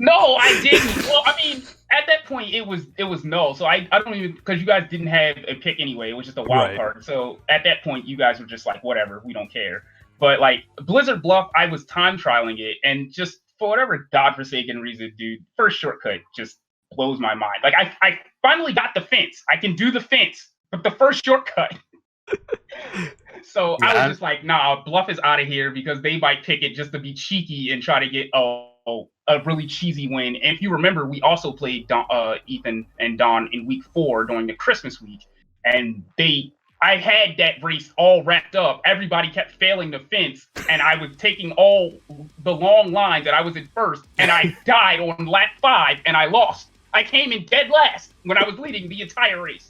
No, I didn't. Well, I mean, at that point, it was no. So I don't even, because you guys didn't have a pick anyway. It was just a wild card. So at that point, you guys were just like, whatever, we don't care. But like Blizzard Bluff, I was time trialing it, and just for whatever godforsaken reason, dude, first shortcut just blows my mind. Like I finally got the fence. I can do the fence, but the first shortcut. So I was just like, nah, Bluff is out of here because they might pick it just to be cheeky and try to get a really cheesy win. And if you remember, we also played Ethan and Don in week 4 during the Christmas week, and I had that race all wrapped up. Everybody kept failing the fence, and I was taking all the long lines, and I was in first, and I died on lap 5, and I lost. I came in dead last when I was leading the entire race.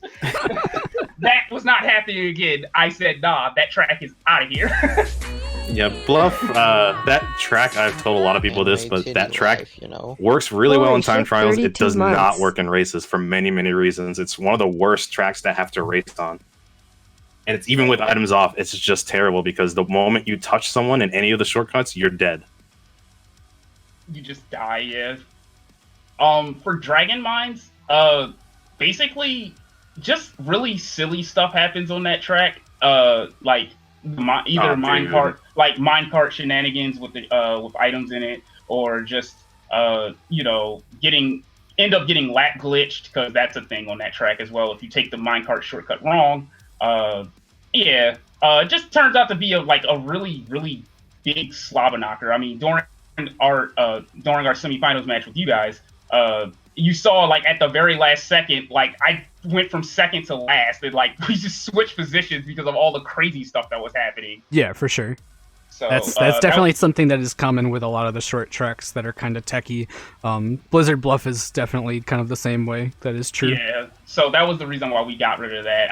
That was not happening again. I said, nah, that track is out of here. Yeah, Bluff, that track, I've told a lot of people this, but that track works really well in time trials. It does not work in races for many, many reasons. It's one of the worst tracks to have to race on. And it's even with items off, it's just terrible because the moment you touch someone in any of the shortcuts, you're dead. You just die, yeah. For Dragon Mines, basically, just really silly stuff happens on that track. Like either minecart shenanigans with items in it, or just end up getting lap glitched, because that's a thing on that track as well. If you take the minecart shortcut wrong, it just turns out to be a really, really big slobber knocker. I mean, during our semifinals match with you guys, you saw like at the very last second, like I went from second to last, and like we just switched positions because of all the crazy stuff that was happening. Yeah, for sure. So that's definitely something that is common with a lot of the short tracks that are kind of techy. Blizzard Bluff is definitely kind of the same way. That is true. Yeah. So that was the reason why we got rid of that.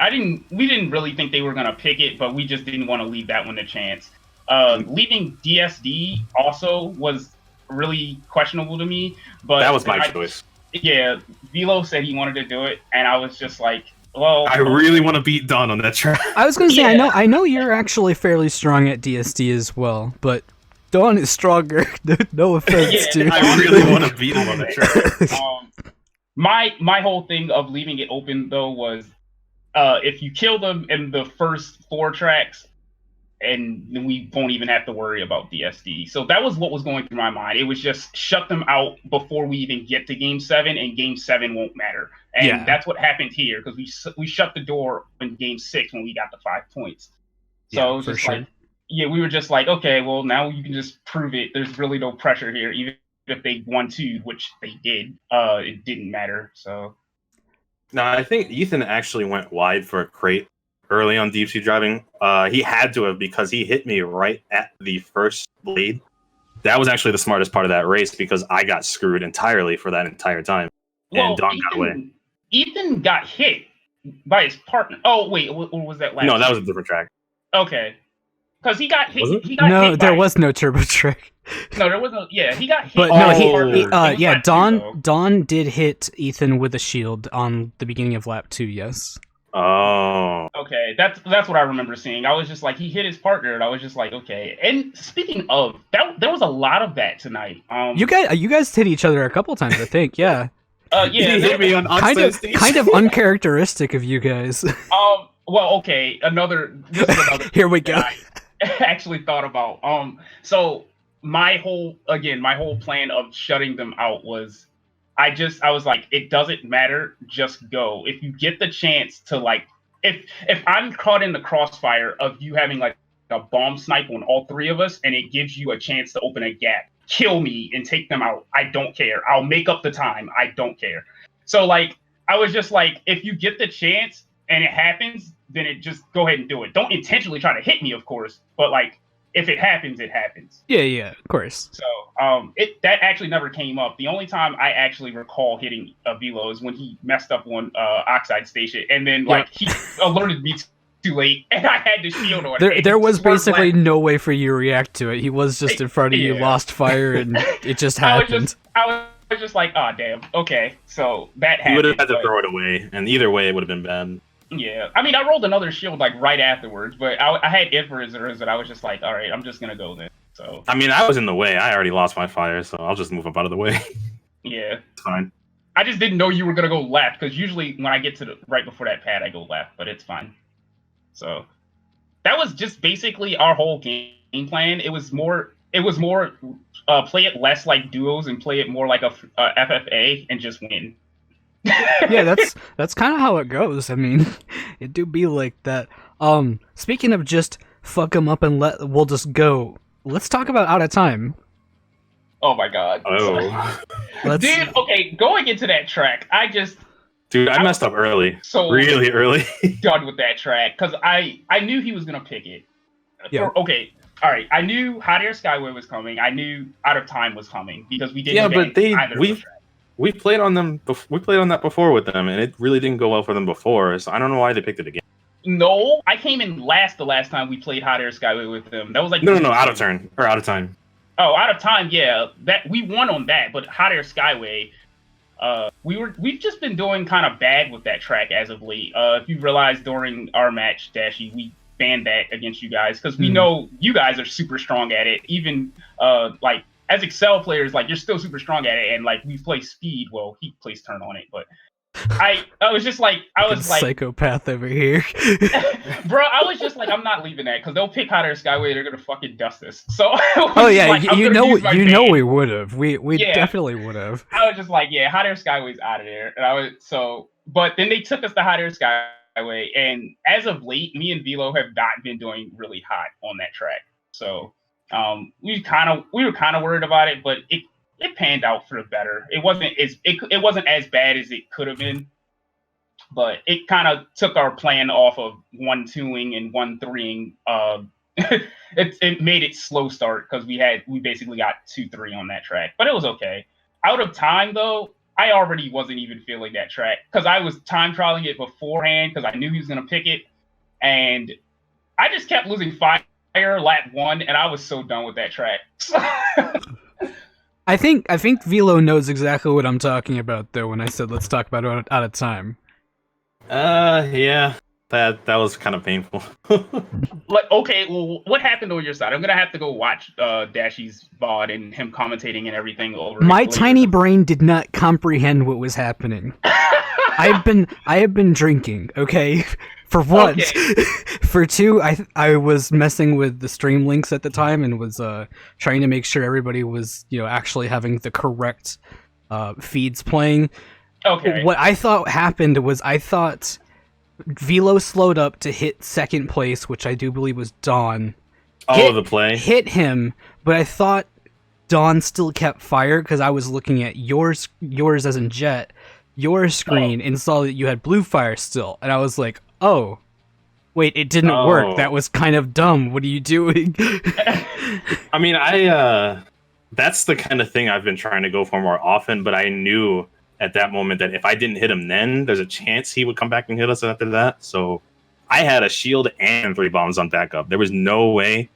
We didn't really think they were gonna pick it, but we just didn't want to leave that one a chance. Leaving DSD also was really questionable to me, but that was my choice. Yeah, Velo said he wanted to do it, and I was just like, well, I really want to beat Don on that track. I was going to say, I know you're actually fairly strong at DSD as well, but Don is stronger. No offense, dude. I really want to beat him on that track. My whole thing of leaving it open though was, if you kill them in the first 4 tracks, and then we won't even have to worry about DSD. So that was what was going through my mind. It was just shut them out before we even get to Game 7, and Game 7 won't matter. And that's what happened here, because we shut the door in Game 6 when we got the 5 points. So it was just like, we were just like, okay, well, now you can just prove it. There's really no pressure here. Even if they 1-2'd, which they did, it didn't matter. So. No, I think Ethan actually went wide for a crate early on deep sea driving. He had to have, because he hit me right at the first blade. That was actually the smartest part of that race, because I got screwed entirely for that entire time. And Don got away. Ethan got hit by his partner. Oh, wait, what was that last? No, that was a different track. Okay. Because he got hit. No, there was no turbo track. No, there was no. Yeah, he got hit. But no, Don did hit Ethan with a shield on the beginning of lap 2. Yes. Oh. Okay, that's what I remember seeing. I was just like, he hit his partner, and I was just like, okay. And speaking of that, there was a lot of that tonight. You guys hit each other a couple times, I think. Yeah. He hit me on Oxide Station. Kind of uncharacteristic of you guys. Well, okay. This is another. Here we go. I actually thought about. So my whole plan of shutting them out was, I was like, it doesn't matter, just go. If you get the chance to, like, if I'm caught in the crossfire of you having like a bomb snipe on all 3 of us, and it gives you a chance to open a gap, kill me and take them out. I don't care. I'll make up the time. I don't care. So like, I was just like, if you get the chance and it happens, then it just go ahead and do it. Don't intentionally try to hit me, of course, but like, if it happens, it happens. Yeah, of course. So, that actually never came up. The only time I actually recall hitting a Velo is when he messed up on Oxide Station, and then like he alerted me too late, and I had to shield on it. There was basically no way for you to react to it. He was just in front of you, lost fire, and it just happened. I was just like, oh damn, okay. So that happened. You would have had to throw it away, and either way, it would have been bad. Yeah, I mean, I rolled another shield like right afterwards, but I had infravisors that I was just like, all right, I'm just gonna go then. So I mean, I was in the way. I already lost my fire, so I'll just move up out of the way. Yeah, it's fine. I just didn't know you were gonna go left, because usually when I get to right before that pad, I go left, but it's fine. So that was just basically our whole game plan. It was more play it less like duos and play it more like a FFA and just win. Yeah, that's kind of how it goes. I mean, it do be like that. Speaking of just fuck them up and we'll just go. Let's talk about Out of Time. Oh my god. Oh. Dude, okay, going into that track, I messed up early. So really early. Done with that track, because I knew he was gonna pick it. Yeah. Okay. All right. I knew Hot Air Skyway was coming. I knew Out of Time was coming, because we didn't. Yeah, but we played on them. We played on that before with them, and it really didn't go well for them before. So I don't know why they picked it again. No, I came in last the last time we played Hot Air Skyway with them. That was like no, out of turn or Out of Time. Oh, Out of Time, yeah. That we won on that, but Hot Air Skyway, we've just been doing kind of bad with that track as of late. If you realized during our match, Dashy, we banned that against you guys, because we know you guys are super strong at it. Even like as Excel players, like, you're still super strong at it, and like we play speed. Well, he plays turn on it, but I was just like, psychopath over here. Bro, I was just like, I'm not leaving that, because they'll pick Hot Air Skyway. They're gonna fucking dust us. So you know we would have. We definitely would have. I was just like, yeah, Hot Air Skyway's out of there, and but then they took us to Hot Air Skyway, and as of late, me and Velo have not been doing really hot on that track. So we were kind of worried about it, but it panned out for the better. It wasn't as bad as it could have been, but it kind of took our plan off of 1-2ing and 1-3ing. It made it slow start, because we basically got 2-3 on that track, but it was okay. Out of Time though, I already wasn't even feeling that track, because I was time trialing it beforehand, because I knew he was gonna pick it, and I just kept losing fire lap 1, and I was so done with that track. I think Velo knows exactly what I'm talking about, though, when I said let's talk about Out of Time. Yeah, that was kind of painful. Like, okay, well, what happened on your side? I'm gonna have to go watch Dashy's VOD and him commentating and everything over. My tiny brain did not comprehend what was happening. I have been drinking, okay, For one, Okay. for two, I was messing with the stream links at the time and was trying to make sure everybody was actually having the correct feeds playing. Okay. What I thought happened was I thought Velo slowed up to hit second place, which I do believe was Dawn. The play. Hit him, but I thought Dawn still kept fire because I was looking at yours as in Jet, your screen, and saw that you had blue fire still, and I was like, oh, wait, it didn't work. That was kind of dumb. What are you doing? I mean, that's the kind of thing I've been trying to go for more often, but I knew at that moment that if I didn't hit him then, there's a chance he would come back and hit us after that. So I had a shield and 3 bombs on backup. There was no way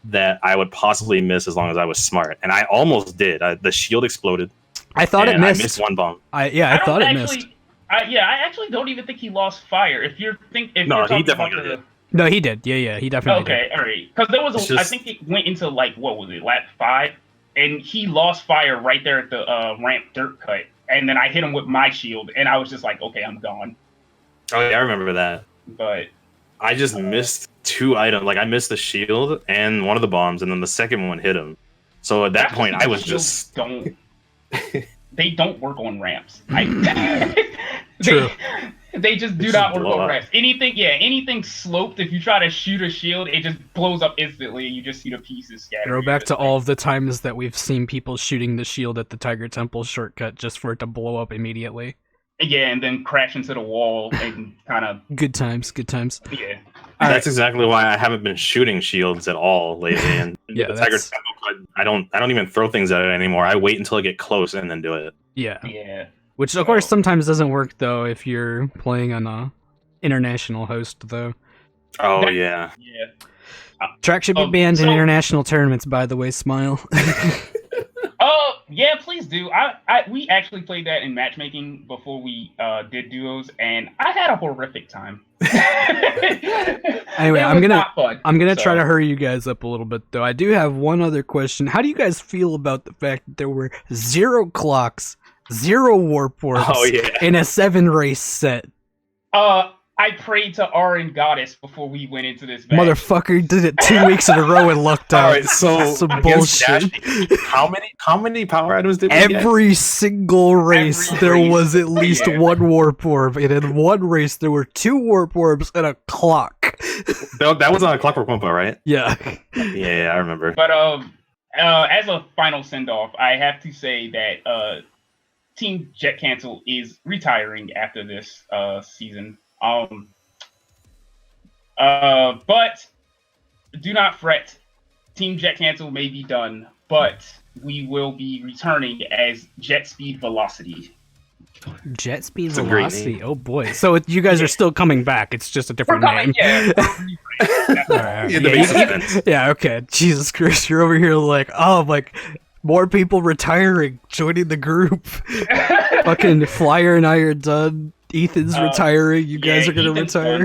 that I would possibly miss as long as I was smart. And I almost did. The shield exploded. I thought it missed. I missed 1 bomb. I thought it missed. I actually don't even think he lost fire. No, he definitely did. No, he did. Yeah, he definitely did. Okay, all right. Because there was I think it went into what was it, lap 5, and he lost fire right there at the ramp dirt cut, and then I hit him with my shield, and I was just like, okay, I'm gone. Oh yeah, I remember that. But I just missed 2 items. Like I missed the shield and one of the bombs, and then the second one hit him. So at that point, I was just They don't work on ramps. True. They just do not work on ramps. Anything sloped, if you try to shoot a shield, it just blows up instantly. You just see the pieces scatter. Throw back to all of the times that we've seen people shooting the shield at the Tiger Temple shortcut just for it to blow up immediately. Yeah, and then crash into the wall and kind of... Good times. Yeah. That's exactly why I haven't been shooting shields at all lately. And Yeah, the Tiger Temple, I don't even throw things at it anymore. I wait until I get close and then do it. Yeah. Which, of course, sometimes doesn't work, though, if you're playing on a international host, though. Oh, yeah. Track should be banned in international tournaments, by the way, Smile. Yeah, please do. We actually played that in matchmaking before we did duos, and I had a horrific time. Anyway, I'm gonna try to hurry you guys up a little bit, though. I do have one other question. How do you guys feel about the fact that there were 0 clocks, 0 warp orbs in a 7-race set? I prayed to Arin Goddess before we went into this match. Motherfucker did it 2 weeks in a row and lucked out. Alright, so some bullshit. How many power items did we get? Every single race there was at least 1 warp orb, and in one race there were 2 warp orbs and a clock. That was on a Clockwork Wumpa, right? Yeah. Yeah, I remember. But as a final send off, I have to say that Team JetCancel is retiring after this season. But do not fret. Team JetCancel may be done, but we will be returning as Jet Speed Velocity. Jet Speed Velocity. Oh boy! So you guys are still coming back. It's just a different name. Yeah. Okay. Jesus Christ! You're over here like more people retiring, joining the group. Fucking Flyer and I are done. Ethan's retiring. You guys are gonna retire.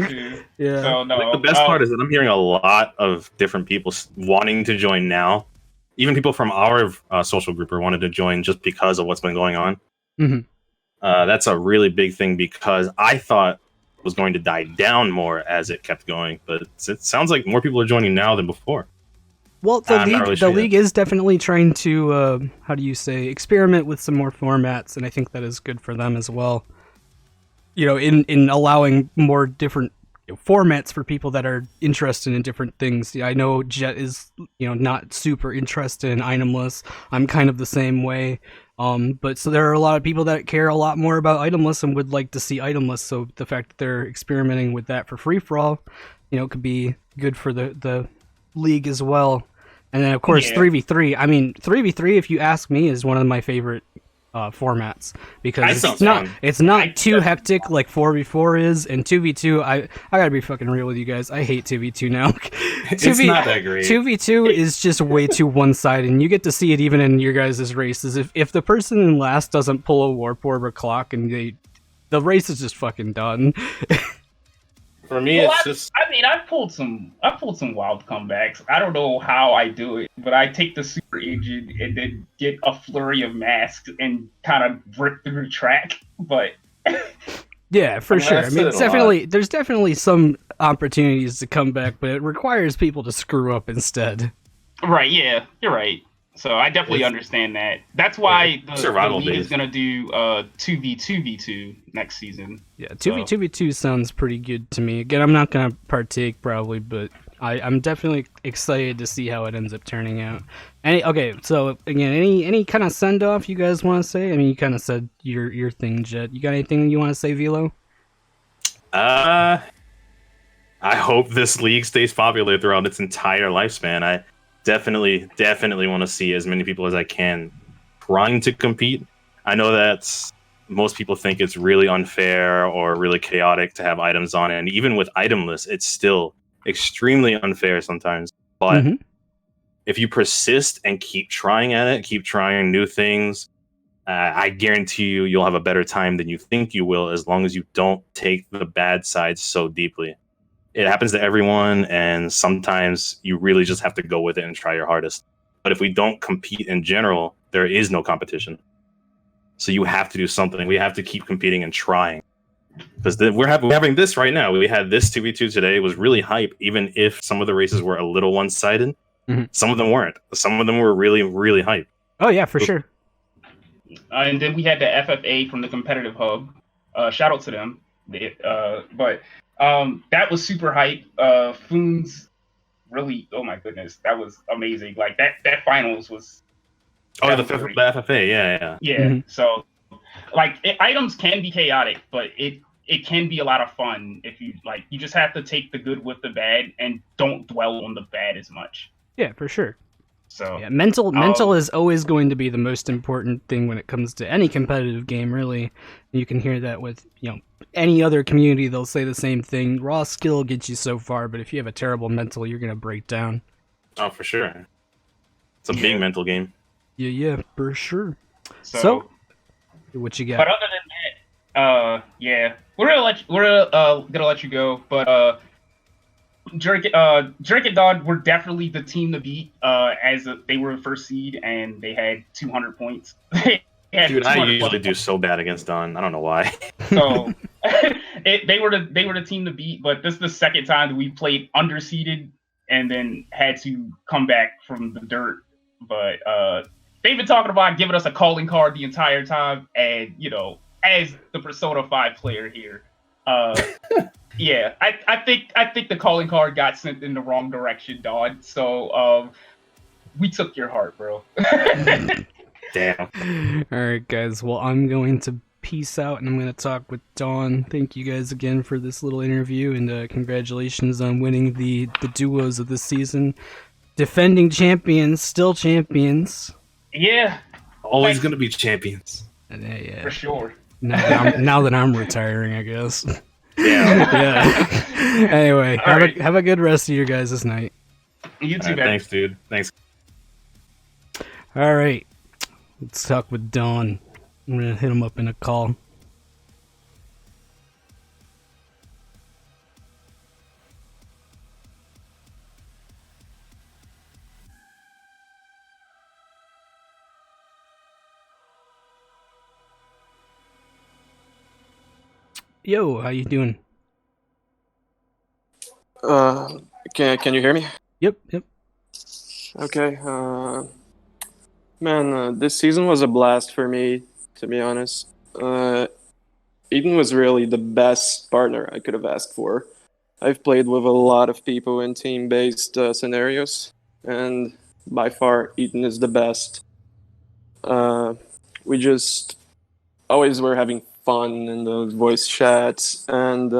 Yeah. So, no, the best part is that I'm hearing a lot of different people wanting to join now. Even people from our social group are wanted to join just because of what's been going on. Mm-hmm. That's a really big thing because I thought it was going to die down more as it kept going, but it sounds like more people are joining now than before. Well, the league is definitely trying to experiment with some more formats, and I think that is good for them as well. In allowing more different formats for people that are interested in different things. I know Jet is, not super interested in itemless. I'm kind of the same way. But so there are a lot of people that care a lot more about itemless and would like to see itemless. So the fact that they're experimenting with that for free for all, could be good for the league as well. And then of course 3v3. I mean 3v3, if you ask me, is one of my favorite formats because it's not too hectic like 4v4 is, and 2v2 I gotta be fucking real with you guys, I hate 2v2 now. It's not that great. 2v2 is just way too one-sided, and you get to see it even in your guys' races. If the person in last doesn't pull a warp orb or clock, and the race is just fucking done. For me, I've pulled some wild comebacks. I don't know how I do it, but I take the super engine and then get a flurry of masks and kind of rip through the track. But Yeah, for sure. I I've mean, said it's it a lot. definitely there's definitely some opportunities to come back, but it requires people to screw up instead. Right, yeah, you're right. So I definitely It's- understand that. That's why the survival league is based. gonna do 2v2v2 next season. Yeah, 2v2v2 sounds pretty good to me. Again, I'm not gonna partake probably, but I'm definitely excited to see how it ends up turning out. Okay, so again, any kind of send off you guys want to say? I mean, you kind of said your thing, Jet. You got anything you want to say, Velo? I hope this league stays popular throughout its entire lifespan. I definitely want to see as many people as I can trying to compete. I know that most people think it's really unfair or really chaotic to have items on it, and even with itemless, it's still extremely unfair sometimes. But if you persist and keep trying at it, keep trying new things, I guarantee you'll have a better time than you think you will, as long as you don't take the bad side so deeply. It happens to everyone, and sometimes you really just have to go with it and try your hardest. But if we don't compete in general, there is no competition. So you have to do something. We have to keep competing and trying. Because we're having this right now. We had this 2v2 today. It was really hype, even if some of the races were a little one-sided. Some of them weren't. Some of them were really, really hype. Oh yeah, for sure. And then we had the FFA from the competitive hub. Shout out to them. But that was super hype. Foons really, oh my goodness, that was amazing. Like that finals was. Oh, the FFA, yeah. Yeah. So, like, items can be chaotic, but it can be a lot of fun if you like. You just have to take the good with the bad and don't dwell on the bad as much. Yeah, for sure. So yeah, mental is always going to be the most important thing when it comes to any competitive game, really. You can hear that with, any other community. They'll say the same thing. Raw skill gets you so far, but if you have a terrible mental, you're gonna break down. Oh, for sure. It's a big mental game. Yeah, for sure. So what you got? But other than that, yeah, we're gonna let you go. But Drake and Dodd were definitely the team to beat. They were the first seed and they had 200 points. Dude, I usually do so bad against Don. I don't know why. So they were the team to beat. But this is the second time that we played underseeded and then had to come back from the dirt. But they've been talking about giving us a calling card the entire time, and as the Persona 5 player here, yeah, I think the calling card got sent in the wrong direction, Don. So we took your heart, bro. Damn. All right, guys. Well, I'm going to peace out, and I'm going to talk with Dawn. Thank you guys again for this little interview, and congratulations on winning the duos of this season. Defending champions, still champions. Yeah. Always going to be champions. Yeah. For sure. Now that I'm retiring, I guess. Yeah. Anyway, have a good rest of your guys' night. You too, man. Thanks, dude. Thanks. All right. Let's talk with Dawn. I'm going to hit him up in a call. Yo, how you doing? Can you hear me? Yep. Okay. Man, this season was a blast for me, to be honest. Eden was really the best partner I could have asked for. I've played with a lot of people in team-based scenarios, and by far, Eden is the best. We just always were having fun in the voice chats, and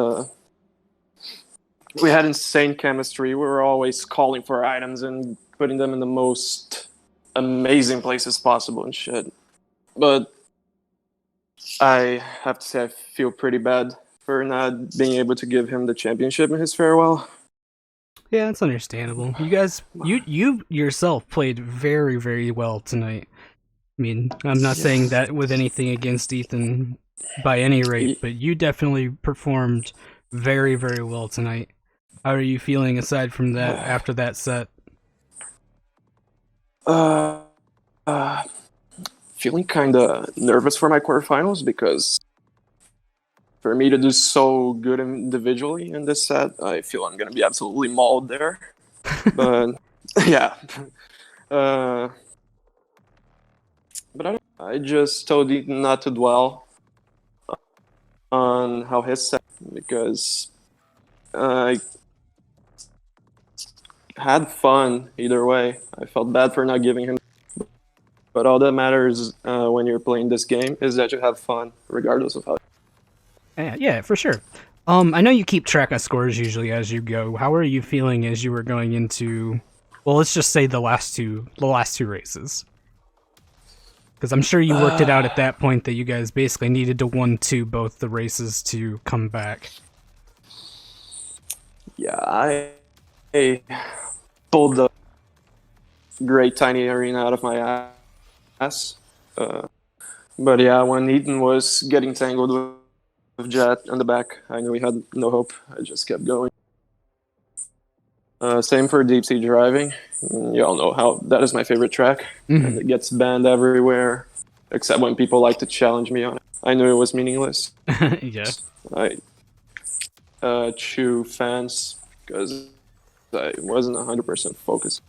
we had insane chemistry. We were always calling for items and putting them in the most amazing places possible and shit. But I have to say I feel pretty bad for not being able to give him the championship in his farewell. Yeah, that's understandable. You guys, you yourself played very, very well tonight. I mean, I'm not saying that with anything against Ethan by any rate, but you definitely performed very, very well tonight. How are you feeling aside from that after that set? Feeling kind of nervous for my quarterfinals because for me to do so good individually in this set, I feel I'm gonna be absolutely mauled there. But yeah, but I just told Ethan not to dwell on how his set, because I had fun either way. I felt bad for not giving him, but all that matters when you're playing this game is that you have fun, regardless of how. Yeah, for sure. I know you keep track of scores usually as you go. How are you feeling as you were going into, well, let's just say the last two races? Because I'm sure you worked it out at that point that you guys basically needed to 1-2 both the races to come back. Yeah, I pulled the great tiny arena out of my ass. But yeah, when Ethan was getting tangled with Jet on the back, I knew he had no hope. I just kept going. Same for deep sea driving. You all know how that is my favorite track. And it gets banned everywhere, except when people like to challenge me on it. I knew it was meaningless. Yeah. I chew fans because I wasn't 100% focused.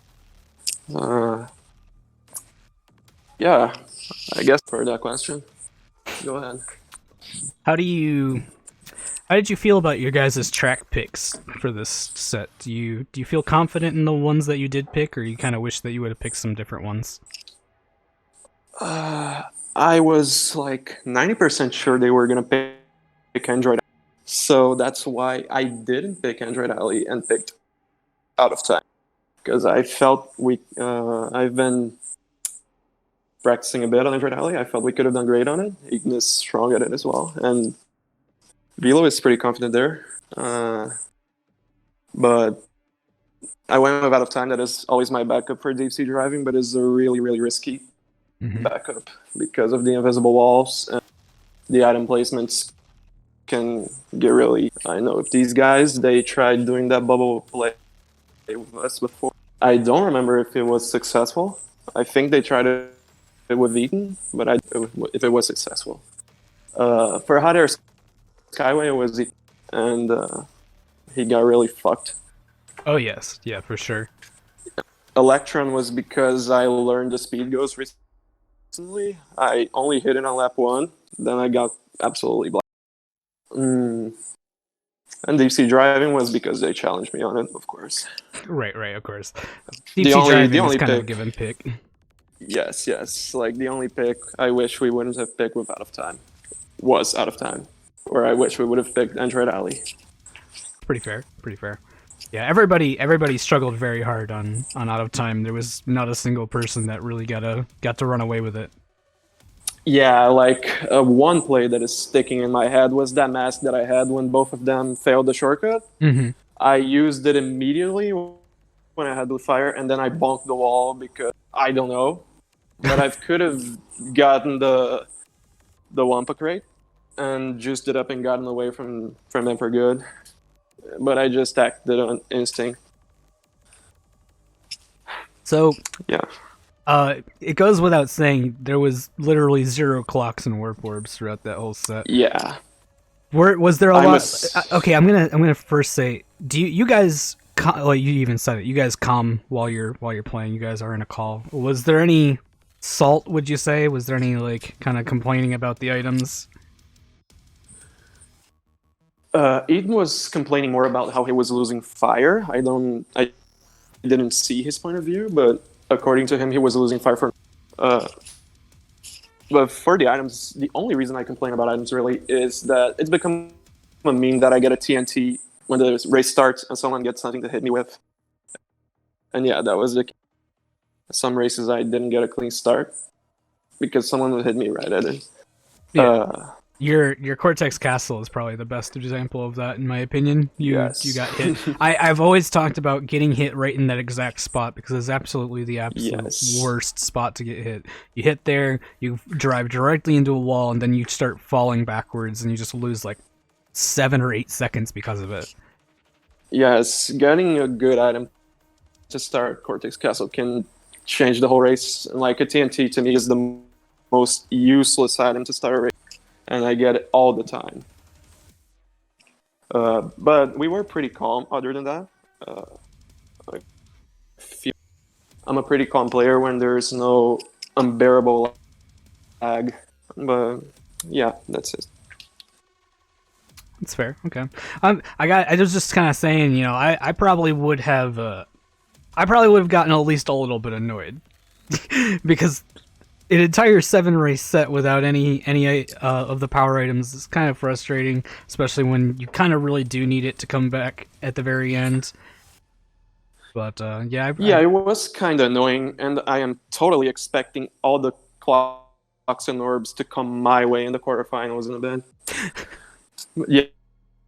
Yeah, I guess for that question, go ahead. How did you feel about your guys' track picks for this set? Do you feel confident in the ones that you did pick, or you kind of wish that you would have picked some different ones? I was like 90% sure they were gonna pick Android, so that's why I didn't pick Android Alley and picked Out of Time, because I felt I've been practicing a bit on Android Alley. I felt we could have done great on it. Ethan is strong at it as well, and Velo is pretty confident there. But I went with Out of Time. That is always my backup for deep sea driving, but it's a really, really risky backup because of the invisible walls and the item placements can get really. I know if these guys, they tried doing that bubble play with us before. I don't remember if it was successful. I think they tried it with Ethan, but if it was successful. For Hot Air Skyway, it was Ethan, and he got really fucked. Oh yes, yeah, for sure. Electron was because I learned the speed goes recently. I only hit it on lap 1, then I got absolutely black. And deep sea driving was because they challenged me on it, of course. Right, of course. Deep sea driving is kind of a given pick. Yes. Like the only pick I wish we wouldn't have picked with Out of Time was Out of Time, or I wish we would have picked Android Alley. Pretty fair. Yeah, everybody struggled very hard on Out of Time. There was not a single person that really got to run away with it. Yeah, like one play that is sticking in my head was that mask that I had when both of them failed the shortcut. I used it immediately when I had the fire, and then I bonked the wall because I don't know, but I could have gotten the Wampa crate and juiced it up and gotten away from them for good. But I just acted on instinct. So yeah. It goes without saying there was literally 0 clocks and warp orbs throughout that whole set. Yeah. Was there a lot? Okay, I'm gonna first say, do you guys? Well, you even said it. You guys calm while you're playing. You guys are in a call. Was there any salt? Would you say? Was there any like kind of complaining about the items? Eden was complaining more about how he was losing fire. I didn't see his point of view, but according to him, he was losing fire for. But for the items, the only reason I complain about items really is that it's become a meme that I get a TNT when the race starts and someone gets something to hit me with. And yeah, that was some races I didn't get a clean start because someone would hit me right at it. Yeah. Your Cortex Castle is probably the best example of that, in my opinion. You got hit. I've always talked about getting hit right in that exact spot because it's absolutely the absolute worst spot to get hit. You hit there, you drive directly into a wall, and then you start falling backwards, and you just lose like 7 or 8 seconds because of it. Yes, getting a good item to start Cortex Castle can change the whole race. And like a TNT to me is the most useless item to start a race. And I get it all the time. But we were pretty calm. Other than that, I feel I'm a pretty calm player when there's no unbearable lag. But yeah, that's it. That's fair. Okay. I was just kind of saying, you know, I probably would have gotten at least a little bit annoyed because an entire 7-race set without any of the power items is kind of frustrating, especially when you kind of really do need it to come back at the very end. But yeah, it was kind of annoying, and I am totally expecting all the clocks and orbs to come my way in the quarterfinals in a bit.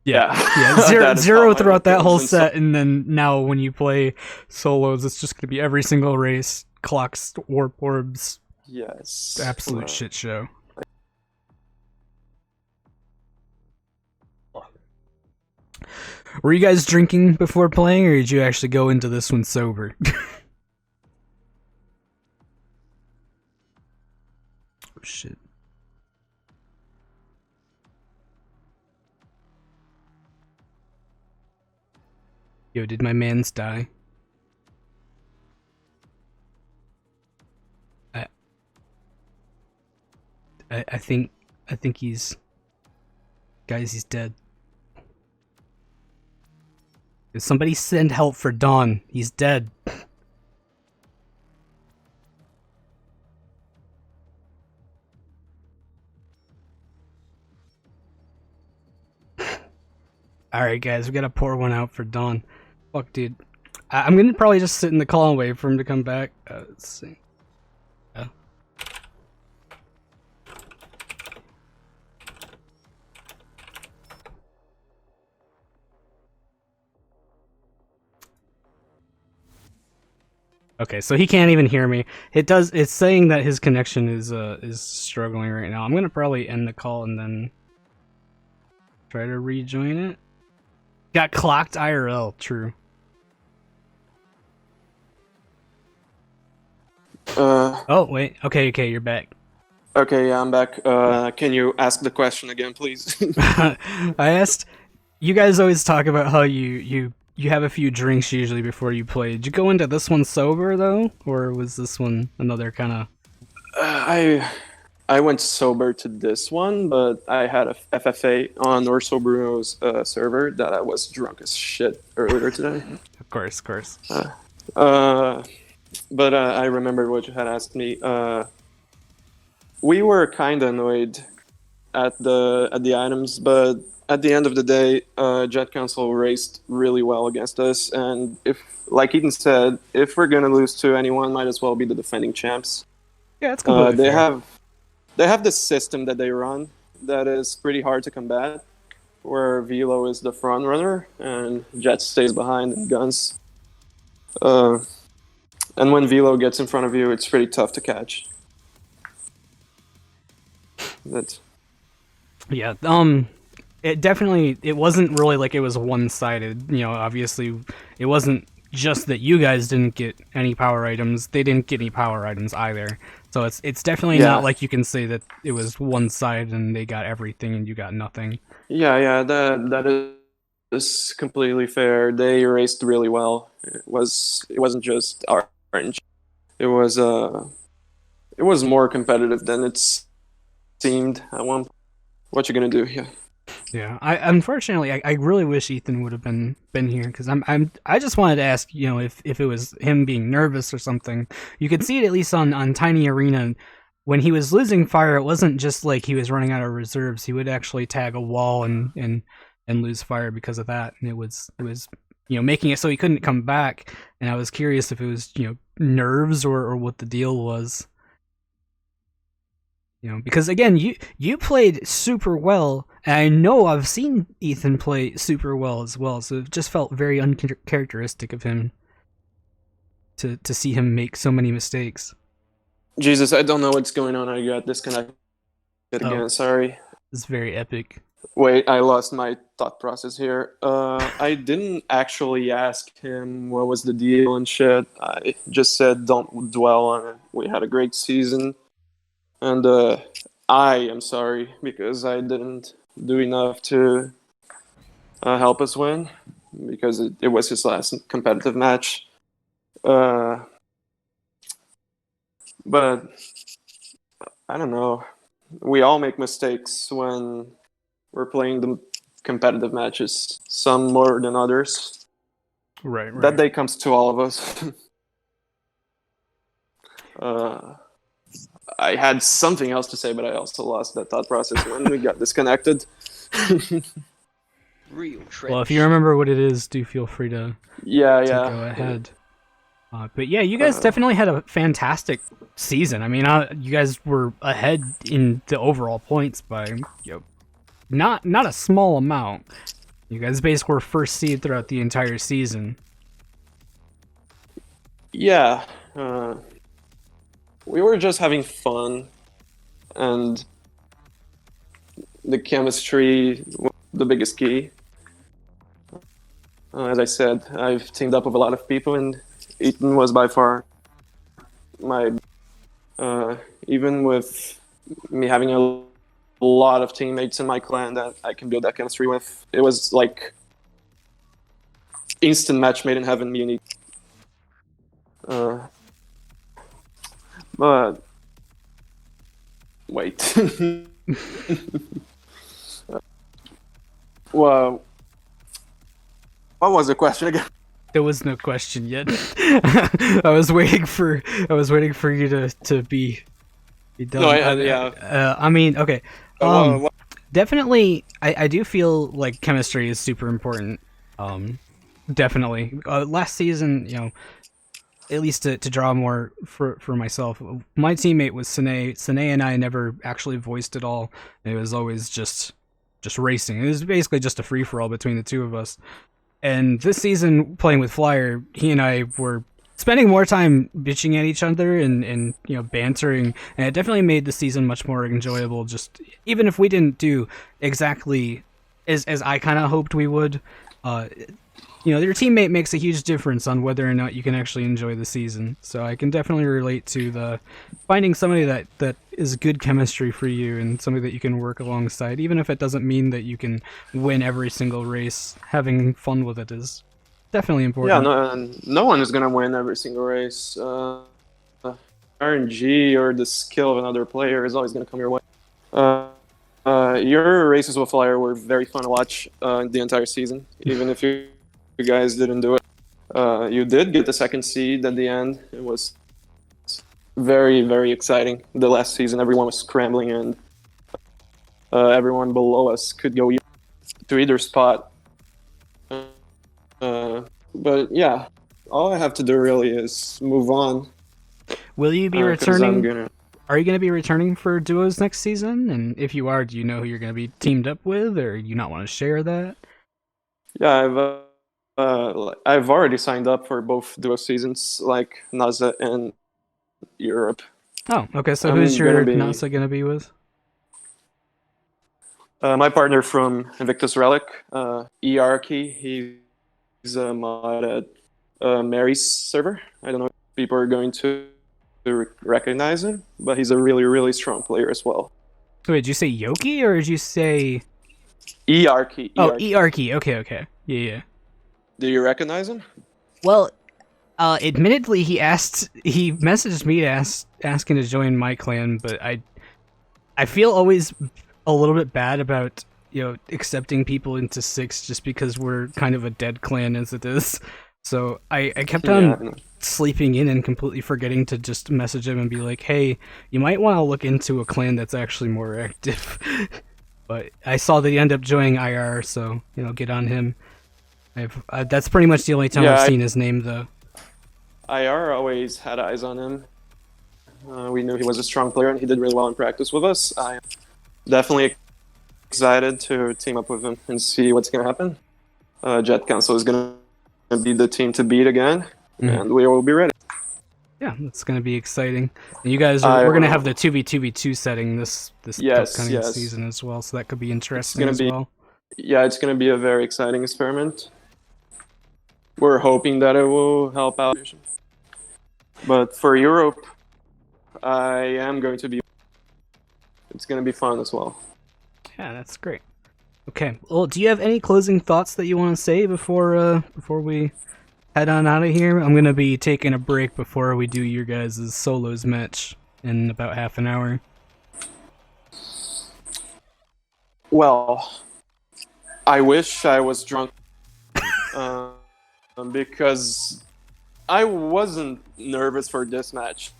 Yeah. Zero throughout that whole set, and then now when you play solos, it's just gonna be every single race, clocks, warp orbs. Yes. Absolute shit show. Were you guys drinking before playing, or did you actually go into this one sober? Oh shit. Yo, did my mans die? I think he's... Guys, he's dead. If somebody send help for Dawn, he's dead. Alright guys, we gotta pour one out for Dawn. Fuck dude. I'm gonna probably just sit in the call and wait for him to come back. Let's see. Okay, so he can't even hear me. It's saying that his connection is struggling right now. I'm gonna probably end the call and then try to rejoin it. Got clocked IRL, true. Oh wait, okay, you're back. Okay, yeah, I'm back. Can you ask the question again, please? I asked. You guys always talk about how you have a few drinks usually before you play. Did you go into this one sober though, or was this one another kind of? I went sober to this one, but I had a FFA on Orso Bruno's server that I was drunk as shit earlier today. Of course. But I remembered what you had asked me. We were kind of annoyed at the items, but at the end of the day, JetCancel raced really well against us, and if, like Ethan said, if we're gonna lose to anyone, might as well be the defending champs. Yeah, it's completely fair. They have this system that they run that is pretty hard to combat, where Velo is the front runner and Jet stays behind and guns. And when Velo gets in front of you, it's pretty tough to catch. Yeah, it wasn't really like it was one-sided. You know, obviously, it wasn't just that you guys didn't get any power items. They didn't get any power items either. So it's definitely not like you can say that it was one side and they got everything and you got nothing. Yeah, that is completely fair. They raced really well. It wasn't just orange. It was more competitive than it seemed at one point. What you gonna do? Yeah, unfortunately I really wish Ethan would have been here, because I just wanted to ask, you know, if it was him being nervous or something. You could see it at least on Tiny Arena. When he was losing fire, it wasn't just like he was running out of reserves. He would actually tag a wall and lose fire because of that, and it was making it so he couldn't come back. And I was curious if it was nerves or what the deal was. Because again, you played super well, and I know I've seen Ethan play super well as well, so it just felt very uncharacteristic of him to see him make so many mistakes. Jesus, I don't know what's going on. I got disconnected again. Sorry. It's very epic. Wait, I lost my thought process here. I didn't actually ask him what was the deal and shit. I just said don't dwell on it. We had a great season. And I am sorry because I didn't do enough to help us win because it was his last competitive match. But I don't know. We all make mistakes when we're playing the competitive matches, some more than others. Right. That day comes to all of us. I had something else to say, but I also lost that thought process when we got disconnected. Real trash. Well, if you remember what it is, do feel free to Yeah. go ahead. But yeah, you guys definitely had a fantastic season. I mean, you guys were ahead in the overall points by not a small amount. You guys basically were first seed throughout the entire season. Yeah. We were just having fun, and the chemistry was the biggest key. As I said, I've teamed up with a lot of people, and Ethan was by far my... even with me having a lot of teammates in my clan that I can build that chemistry with, it was like instant match made in heaven, me and Ethan. But wait. Well, what was the question again? There was no question yet. I was waiting for you to be done. No, yeah. I mean, okay. What? Definitely, I do feel like chemistry is super important. Definitely. Last season, at least to draw more for myself, my teammate was Sine. Sine and I never actually voiced at all. It was always just racing. It was basically just a free-for-all between the two of us. And this season, playing with Flyer, he and I were spending more time bitching at each other and bantering, and it definitely made the season much more enjoyable. Just even if we didn't do exactly as I kind of hoped we would, your teammate makes a huge difference on whether or not you can actually enjoy the season. So I can definitely relate to the finding somebody that is good chemistry for you and somebody that you can work alongside, even if it doesn't mean that you can win every single race. Having fun with it is definitely important. Yeah, no one is gonna win every single race. RNG or the skill of another player is always gonna come your way. Your races with Flyer were very fun to watch the entire season, even if you guys didn't do it. You did get the second seed at the end. It was very, very exciting. The last season, everyone was scrambling, and everyone below us could go to either spot. But yeah, all I have to do really is move on. Will you be returning? Are you going to be returning for duos next season? And if you are, do you know who you're going to be teamed up with, or you not want to share that? Yeah, I've already signed up for both duo seasons, like NASA and Europe. Oh, okay. So who's your NASA going to be with? My partner from Invictus Relic, Earkey. He's a mod at Mary's server. I don't know if people are going to recognize him, but he's a really, really strong player as well. So wait, did you say Yoki or did you say Earkey? Oh, Earkey. Okay. Yeah. Do you recognize him? Well, admittedly, he messaged me asking to join my clan, but I feel always a little bit bad about accepting people into 6 just because we're kind of a dead clan as it is. So I kept on sleeping in and completely forgetting to just message him and be like, hey, you might want to look into a clan that's actually more active. But I saw that he ended up joining IR, so get on him. That's pretty much the only time I've seen his name, though. IR always had eyes on him. We knew he was a strong player, and he did really well in practice with us. I'm definitely excited to team up with him and see what's going to happen. JetCancel is going to be the team to beat again, and we will be ready. Yeah, it's going to be exciting. And you guys, we're going to have the 2v2v2 setting this upcoming season as well, so that could be interesting as well. Yeah, it's going to be a very exciting experiment. We're hoping that it will help out. But for Europe, I am going to be... It's going to be fun as well. Yeah, that's great. Okay. Well, do you have any closing thoughts that you want to say before we head on out of here? I'm gonna be taking a break before we do your guys' solos match in about half an hour. Well, I wish I was drunk because I wasn't nervous for this match.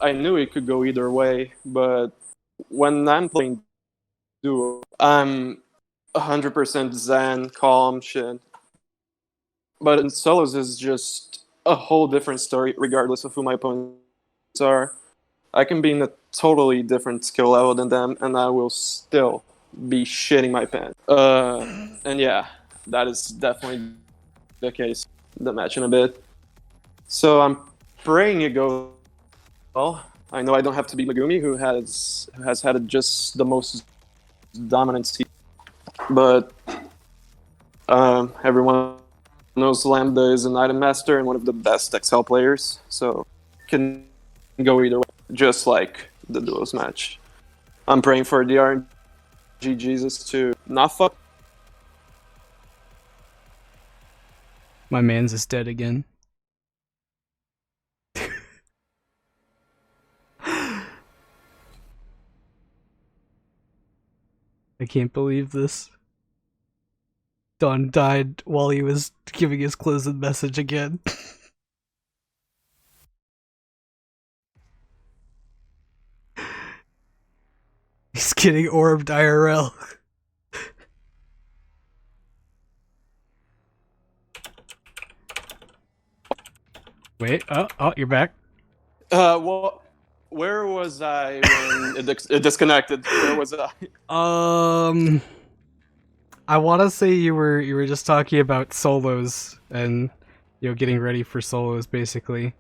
I knew it could go either way, but when I'm playing duo, I'm 100% zen, calm, shit. But in solos is just a whole different story, regardless of who my opponents are. I can be in a totally different skill level than them, and I will still be shitting my pants. And yeah, that is definitely the case. The match in a bit. So I'm praying it goes well. I know I don't have to beat Megumi, who has had just the most dominant season, but everyone knows Lambda is an item master and one of the best XL players, so can go either way, just like the duos match. I'm praying for the RNG Jesus to not fuck. My man's is dead again. I can't believe this. Don died while he was giving his closing message again. He's getting orbed IRL. Wait, oh, you're back. Well, where was I when it disconnected? Where was I? I want to say you were just talking about solos and getting ready for solos, basically.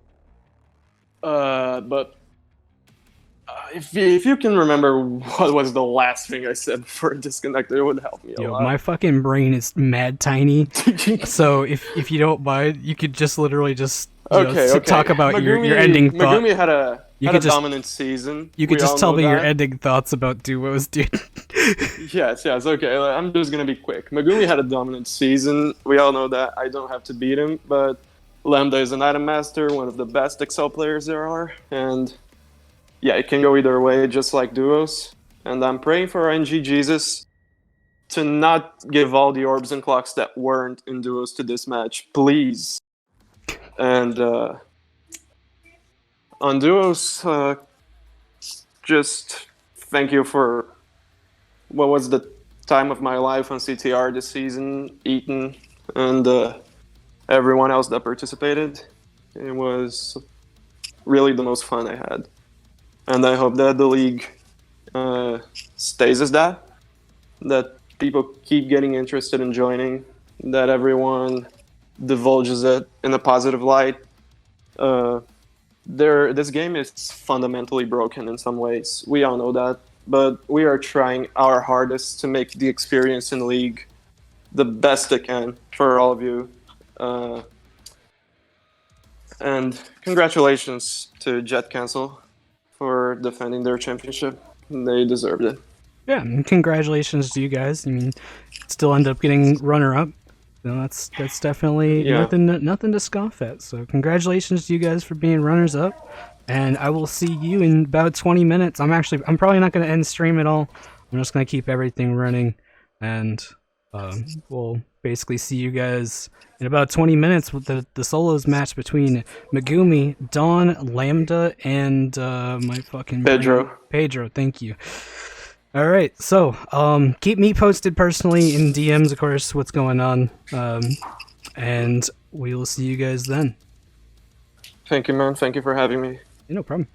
But if you can remember what was the last thing I said before it disconnected, it would help me a lot. My fucking brain is mad tiny, so if you don't mind, you could just literally just talk about your ending thought. Megumi had a dominant season. You could just tell me your ending thoughts about duos, dude. Yes, okay. I'm just gonna be quick. Megumi had a dominant season. We all know that. I don't have to beat him, but Lambda is an item master, one of the best XL players there are, and yeah, it can go either way, just like duos. And I'm praying for RNG Jesus to not give all the orbs and clocks that weren't in duos to this match, please. And on duos, just thank you for what was the time of my life on CTR this season, Ethan, and everyone else that participated. It was really the most fun I had. And I hope that the league stays as that people keep getting interested in joining, that everyone divulges it in a positive light. This game is fundamentally broken in some ways. We all know that, but we are trying our hardest to make the experience in League the best it can for all of you. And congratulations to JetCancel for defending their championship. They deserved it. Yeah, and congratulations to you guys. I mean, still end up getting runner-up. That's definitely nothing to scoff at. So congratulations to you guys for being runners-up. And I will see you in about 20 minutes. I'm probably not going to end stream at all. I'm just going to keep everything running. And we'll basically see you guys in about 20 minutes with the solos match between Megumi, Dawn, Lambda, and my fucking Pedro, thank you. Alright, so keep me posted personally in DMs, of course, what's going on. And we will see you guys then. Thank you, man. Thank you for having me. Yeah, no problem.